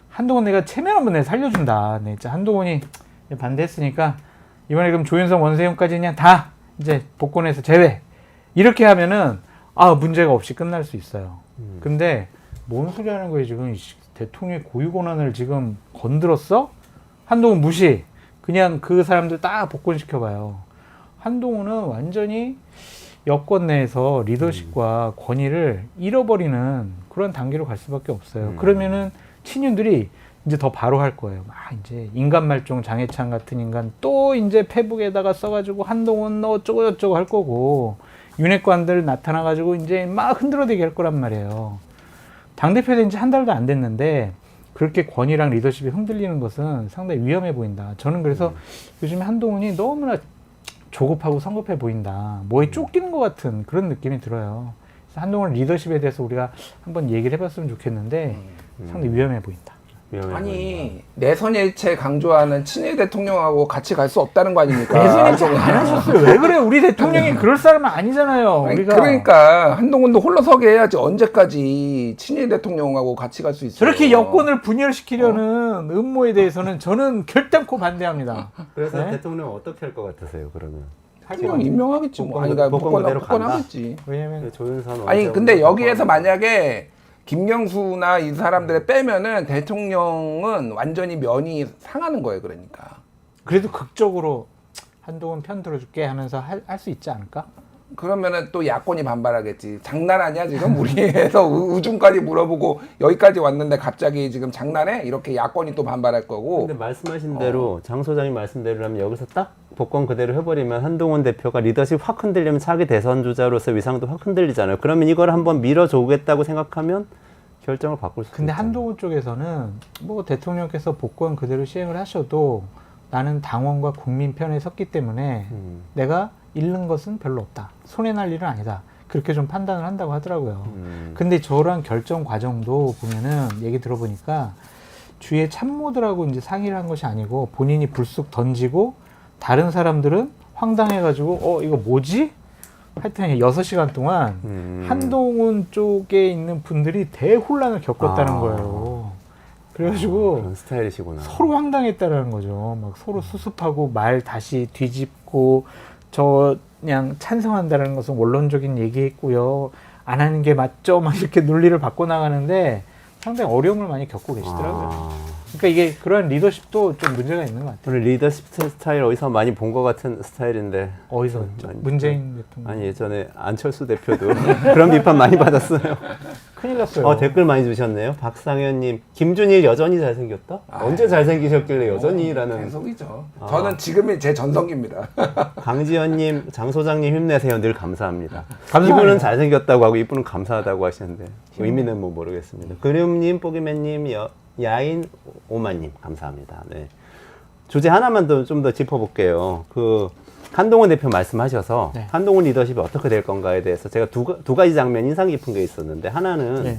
한동훈 내가 체면 한번 내가 살려준다. 네, 진짜 한동훈이 반대했으니까 이번에 그럼 조윤선, 원세훈까지 그냥 다 이제 복권에서 제외, 이렇게 하면은 문제가 없이 끝날 수 있어요. 근데 뭔 소리 하는 거예요 지금. 대통령의 고유 권한을 지금 건드렸어? 한동훈 무시. 그냥 그 사람들 다 복권시켜봐요. 한동훈은 완전히 여권 내에서 리더십과 권위를 잃어버리는 그런 단계로 갈 수밖에 없어요. 그러면은 친윤들이 이제 더 바로 할 거예요. 이제 인간말종 장해찬 같은 인간 또 이제 페북에다가 써가지고 한동훈 너 어쩌고 저쩌고 할 거고, 윤핵관들 나타나가지고 이제 막 흔들어대기 할 거란 말이에요. 당대표 된 지 한 달도 안 됐는데 그렇게 권위랑 리더십이 흔들리는 것은 상당히 위험해 보인다. 저는 그래서 요즘에 한동훈이 너무나 조급하고 성급해 보인다, 뭐에 쫓기는 것 같은 그런 느낌이 들어요. 그래서 한동훈 리더십에 대해서 우리가 한번 얘기를 해봤으면 좋겠는데 상당히 위험해 보인다. 아니, 내선일체 강조하는 친일 대통령하고 같이 갈 수 없다는 거 아닙니까? 내선일체 안 하셨어요. 왜 그래요? 우리 대통령이 그럴 사람은 아니잖아요. 우리가. 그러니까 한동훈도 홀로 서게 해야지. 언제까지 친일 대통령하고 같이 갈 수 있어요? 저렇게 여권을 분열시키려는 음모에 대해서는 저는 결단코 반대합니다. 그래서 네? 대통령 어떻게 할 것 같으세요? 그러면 그냥 임명하겠지 뭐. 아니, 그러니까 복권 그대로 복권 간다? 하겠지. 왜냐면 조윤선, 아니, 근데 여기에서 만약에 김경수나 이 사람들을 빼면은 대통령은 완전히 면이 상하는 거예요. 그러니까. 그래도 극적으로 한동훈 편 들어줄게 하면서 할 수 있지 않을까? 그러면은 또 야권이 반발하겠지. 장난 아니야 지금? 우리에서 우중까지 물어보고 여기까지 왔는데 갑자기 지금 장난해? 이렇게 야권이 또 반발할 거고. 근데 말씀하신 대로 장 소장님 말씀대로라면 여기서 딱 복권 그대로 해버리면 한동훈 대표가 리더십 확 흔들리면 차기 대선 주자로서 위상도 확 흔들리잖아요. 그러면 이걸 한번 밀어주겠다고 생각하면 결정을 바꿀 수 있죠. 근데 한동훈 쪽에서는 뭐 대통령께서 복권 그대로 시행을 하셔도 나는 당원과 국민 편에 섰기 때문에 내가 잃는 것은 별로 없다, 손해날 일은 아니다, 그렇게 좀 판단을 한다고 하더라고요. 근데 저런 결정 과정도 보면은 얘기 들어보니까 주위의 참모들하고 이제 상의를 한 것이 아니고 본인이 불쑥 던지고 다른 사람들은 황당해가지고 이거 뭐지? 하여튼 6시간 동안 한동훈 쪽에 있는 분들이 대혼란을 겪었다는 거예요. 그래가지고 그런 스타일이시구나. 서로 황당했다라는 거죠. 막 서로 수습하고 말 다시 뒤집고 저 그냥 찬성한다는 것은 원론적인 얘기했고요. 안 하는 게 맞죠? 막 이렇게 논리를 바꿔 나가는데 상당히 어려움을 많이 겪고 계시더라고요. 그러니까 이게 그런 리더십도 좀 문제가 있는 것 같아요. 오늘 리더십 스타일 어디서 많이 본 것 같은 스타일인데. 어디서 문재인 대통령. 아니 예전에 안철수 대표도 그런 비판 많이 받았어요. 큰일 났어요. 댓글 많이 주셨네요. 박상현님, 김준일 여전히 잘생겼다? 언제 잘생기셨길래 여전히라는. 계속이죠. 저는 지금이 제 전성기입니다. 강지현님, 장 소장님 힘내세요. 늘 감사합니다. 감사합니다. 이분은 잘생겼다고 하고 이분은 감사하다고 하시는데 의미는 뭐 모르겠습니다. 그림님, 뽀기맨님, 야인 오마님 감사합니다. 네. 주제 하나만 더 좀 더 짚어볼게요. 그 한동훈 대표 말씀하셔서 네. 한동훈 리더십이 어떻게 될 건가에 대해서 제가 두 가지 장면 인상 깊은 게 있었는데 하나는 네.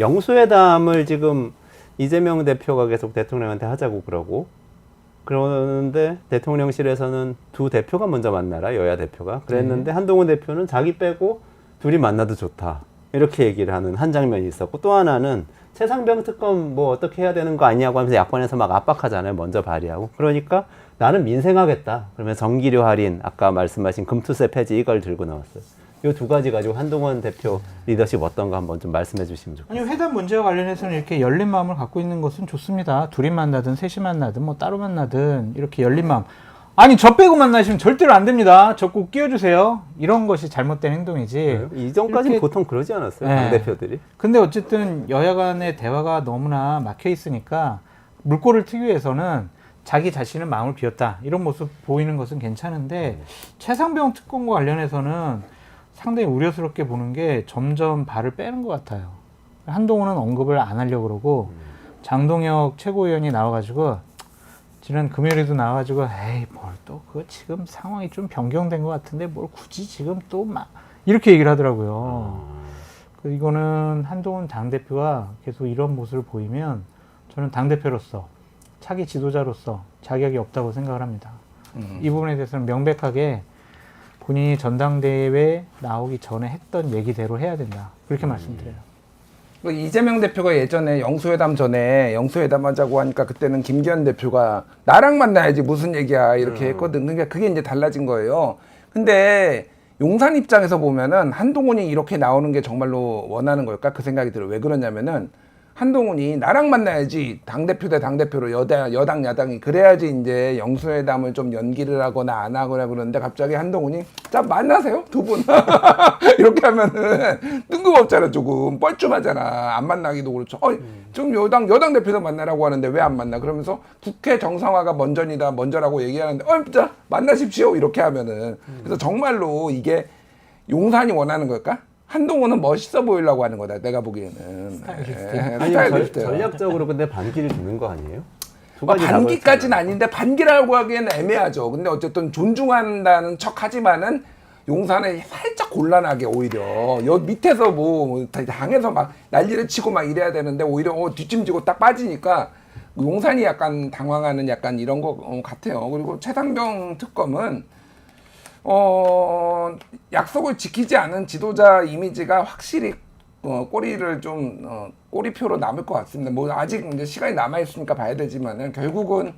영수회담을 지금 이재명 대표가 계속 대통령한테 하자고 그러는데 대통령실에서는 두 대표가 먼저 만나라 여야 대표가 그랬는데 한동훈 대표는 자기 빼고 둘이 만나도 좋다 이렇게 얘기를 하는 한 장면이 있었고 또 하나는 최상병 특검 뭐 어떻게 해야 되는 거 아니냐고 하면서 야권에서 막 압박하잖아요. 먼저 발의하고. 그러니까 나는 민생하겠다. 그러면 전기료 할인, 아까 말씀하신 금투세 폐지 이걸 들고 나왔어요. 이 두 가지 가지고 한동훈 대표 리더십 어떤가 한번 좀 말씀해 주시면 좋겠습니다. 아니 회담 문제와 관련해서는 이렇게 열린 마음을 갖고 있는 것은 좋습니다. 둘이 만나든 셋이 만나든 뭐 따로 만나든 이렇게 열린 마음. 아니 저 빼고 만나시면 절대로 안 됩니다. 저 꼭 끼워주세요. 이런 것이 잘못된 행동이지. 이전까지는 이렇게- 보통 그러지 않았어요? 네. 당대표들이? 근데 어쨌든 여야 간의 대화가 너무나 막혀 있으니까 물꼬를 트기 위해서는 자기 자신은 마음을 비웠다. 이런 모습 보이는 것은 괜찮은데 최상병 특검과 관련해서는 상당히 우려스럽게 보는 게 점점 발을 빼는 것 같아요. 한동훈은 언급을 안 하려고 그러고 장동혁 최고위원이 나와가지고 지난 금요일에도 나와가지고 에이 뭘 또 그거 지금 상황이 좀 변경된 것 같은데 뭘 굳이 지금 또 막 이렇게 얘기를 하더라고요. 이거는 한동훈 당대표가 계속 이런 모습을 보이면 저는 당대표로서 차기 지도자로서 자격이 없다고 생각을 합니다. 이 부분에 대해서는 명백하게 본인이 전당대회에 나오기 전에 했던 얘기대로 해야 된다. 그렇게 말씀드려요. 그 이재명 대표가 예전에 영수회담 전에 영수회담 하자고 하니까 그때는 김기현 대표가 나랑 만나야지 무슨 얘기야 이렇게 했거든. 그러니까 그게 이제 달라진 거예요. 근데 용산 입장에서 보면은 한동훈이 이렇게 나오는 게 정말로 원하는 걸까? 그 생각이 들어요. 왜 그러냐면은 한동훈이 나랑 만나야지 당대표 대 당대표로 여당 야당이 그래야지 이제 영수회담을 좀 연기를 하거나 안 하거나 그러는데 갑자기 한동훈이 자 만나세요 두 분 이렇게 하면은 뜬금없잖아. 조금 뻘쭘하잖아. 안 만나기도 그렇죠. 지금 여당 대표도 만나라고 하는데 왜 안 만나? 그러면서 국회 정상화가 먼저라고 얘기하는데 자 만나십시오 이렇게 하면은 그래서 정말로 이게 용산이 원하는 걸까? 한동훈은 멋있어 보이려고 하는 거다. 내가 보기에는. 아니, 스타일리스트예요. 전략적으로 근데 반기를 주는 거 아니에요? 두 뭐 가지 다 반기까지는 그렇잖아요. 아닌데 반기라고 하기에는 애매하죠. 근데 어쨌든 존중한다는 척하지만은 용산에 살짝 곤란하게 오히려 여 밑에서 뭐 당에서 막 난리를 치고 막 이래야 되는데 오히려 뒷짐지고 딱 빠지니까 용산이 약간 당황하는 약간 이런 거 같아요. 그리고 최상병 특검은 약속을 지키지 않은 지도자 이미지가 확실히 꼬리를 좀 꼬리표로 남을 것 같습니다. 뭐 아직 이제 시간이 남아 있으니까 봐야 되지만은 결국은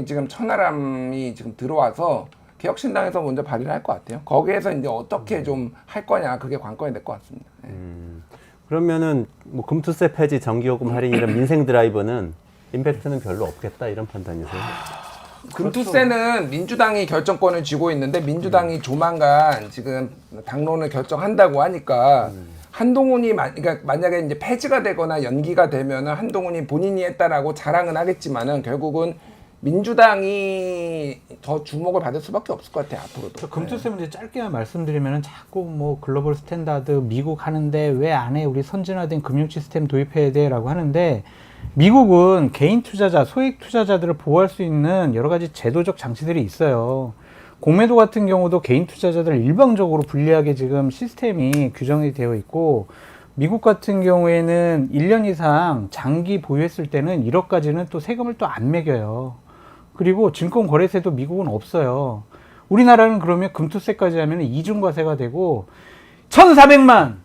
지금 천하람이 지금 들어와서 개혁신당에서 먼저 발의를 할 것 같아요. 거기에서 이제 어떻게 좀 할 거냐 그게 관건이 될 것 같습니다. 네. 그러면은 뭐 금투세 폐지, 전기요금 할인 이런 민생 드라이버는 임팩트는 별로 없겠다 이런 판단이세요? 금투세는 민주당이 결정권을 쥐고 있는데 민주당이 조만간 지금 당론을 결정한다고 하니까 한동훈이 그러니까 만약에 이제 폐지가 되거나 연기가 되면은 한동훈이 본인이 했다라고 자랑은 하겠지만은 결국은 민주당이 더 주목을 받을 수밖에 없을 것 같아요 앞으로도. 금투세 문제 짧게만 말씀드리면 자꾸 뭐 글로벌 스탠다드 미국 하는데 왜 안 해? 우리 선진화된 금융 시스템 도입해야 돼라고 하는데 미국은 개인 투자자, 소액 투자자들을 보호할 수 있는 여러 가지 제도적 장치들이 있어요. 공매도 같은 경우도 개인 투자자들을 일방적으로 불리하게 지금 시스템이 규정이 되어 있고 미국 같은 경우에는 1년 이상 장기 보유했을 때는 1억까지는 또 세금을 또 안 매겨요. 그리고 증권거래세도 미국은 없어요. 우리나라는 그러면 금투세까지 하면 이중과세가 되고 1,400만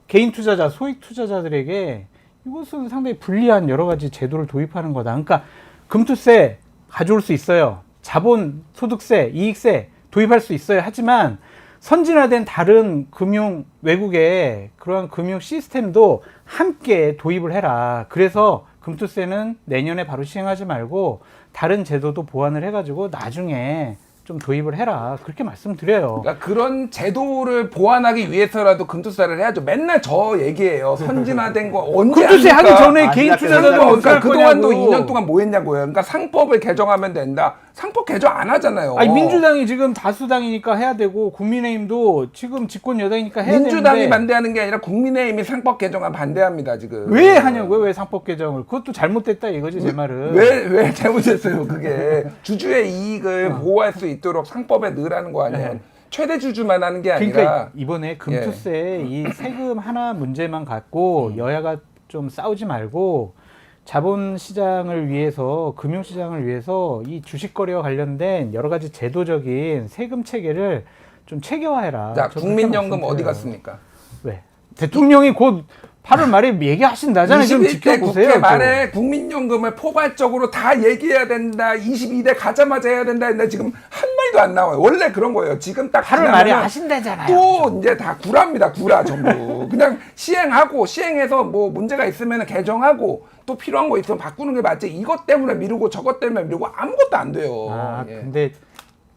개인 투자자, 소액 투자자들에게 이것은 상당히 불리한 여러 가지 제도를 도입하는 거다. 그러니까 금투세 가져올 수 있어요. 자본, 소득세, 이익세 도입할 수 있어요. 하지만 선진화된 다른 금융 외국의 그러한 금융 시스템도 함께 도입을 해라. 그래서 금투세는 내년에 바로 시행하지 말고 다른 제도도 보완을 해가지고 나중에 좀 도입을 해라. 그렇게 말씀드려요. 그러니까 그런 제도를 보완하기 위해서라도 금투세를 해야죠. 맨날 저 얘기예요. 선진화된 거 언제 금투세 하기 합니까? 전에 개인 투자자도 그러니까 어떻게 할 그동안도 거냐고. 2년 동안 뭐 했냐고요. 그러니까 상법을 개정하면 된다. 상법 개정 안 하잖아요. 아니, 민주당이 지금 다수당이니까 해야 되고 국민의힘도 지금 집권 여당이니까 해야 민주당이 되는데 반대하는 게 아니라 국민의힘이 상법 개정안 반대합니다 지금. 왜 하냐고요? 왜 상법 개정을? 그것도 잘못됐다 이거지 제 말은. 왜 잘못했어요 그게. 주주의 이익을 보호할 수 있도록 상법에 넣으라는 거 아니에요. 네. 최대 주주만 하는 게 아니라. 그러니까 이번에 금투세 이 세금 하나 문제만 갖고 여야가 좀 싸우지 말고 자본시장을 위해서, 금융시장을 위해서 이 주식거래와 관련된 여러 가지 제도적인 세금 체계를 좀 체계화해라. 자, 저 국민연금 그렇게 어디 말씀드려요. 갔습니까? 왜? 대통령이 곧 8월 말에 얘기하신다잖아요. 좀 21대 지켜보세요. 국회 좀. 말에 국민연금을 포괄적으로 다 얘기해야 된다. 22대 가자마자 해야 된다 했는데 지금 한 마디도 안 나와요. 원래 그런 거예요. 지금 딱 8월 말에 지나면은 하신다잖아요. 또 이제 다 구라입니다. 구라 전부. 그냥 시행하고 시행해서 뭐 문제가 있으면 개정하고 또 필요한 거 있으면 바꾸는 게 맞지. 이것 때문에 미루고 저것 때문에 미루고 아무것도 안 돼요. 아, 예. 근데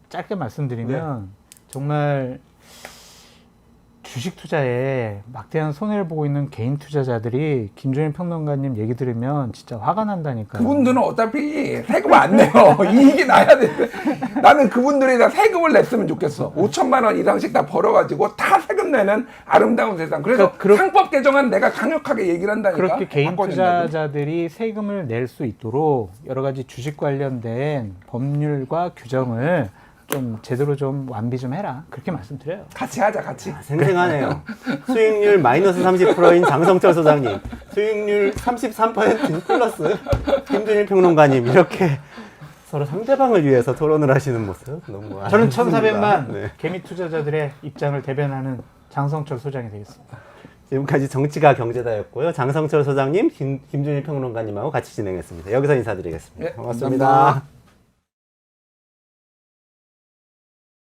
짧게 말씀드리면 정말 주식 투자에 막대한 손해를 보고 있는 개인 투자자들이 김종인 평론가님 얘기 들으면 진짜 화가 난다니까요. 그분들은 어차피 세금 안 내요. 이익이 나야 되는데 나는 그분들이 다 세금을 냈으면 좋겠어. 5천만 원 이상씩 다 벌어가지고 다 세금 내는 아름다운 세상. 그래서 상법 개정안 내가 강력하게 얘기를 한다니까. 그렇게 개인 바꿔야 된다고. 투자자들이 세금을 낼 수 있도록 여러 가지 주식 관련된 법률과 규정을 좀 제대로 좀 완비 좀 해라. 그렇게 말씀드려요. 같이 하자 같이. 생생하네요. 수익률 마이너스 30%인 장성철 소장님, 수익률 33%인 플러스 김준일 평론가님, 이렇게 서로 상대방을 위해서 토론을 하시는 모습 너무 저는 아름답습니다. 1,400만 네. 개미 투자자들의 입장을 대변하는 장성철 소장이 되겠습니다. 지금까지 정치가 경제다였고요. 장성철 소장님, 김준일 평론가님하고 같이 진행했습니다. 여기서 인사드리겠습니다. 네, 고맙습니다. 감사합니다.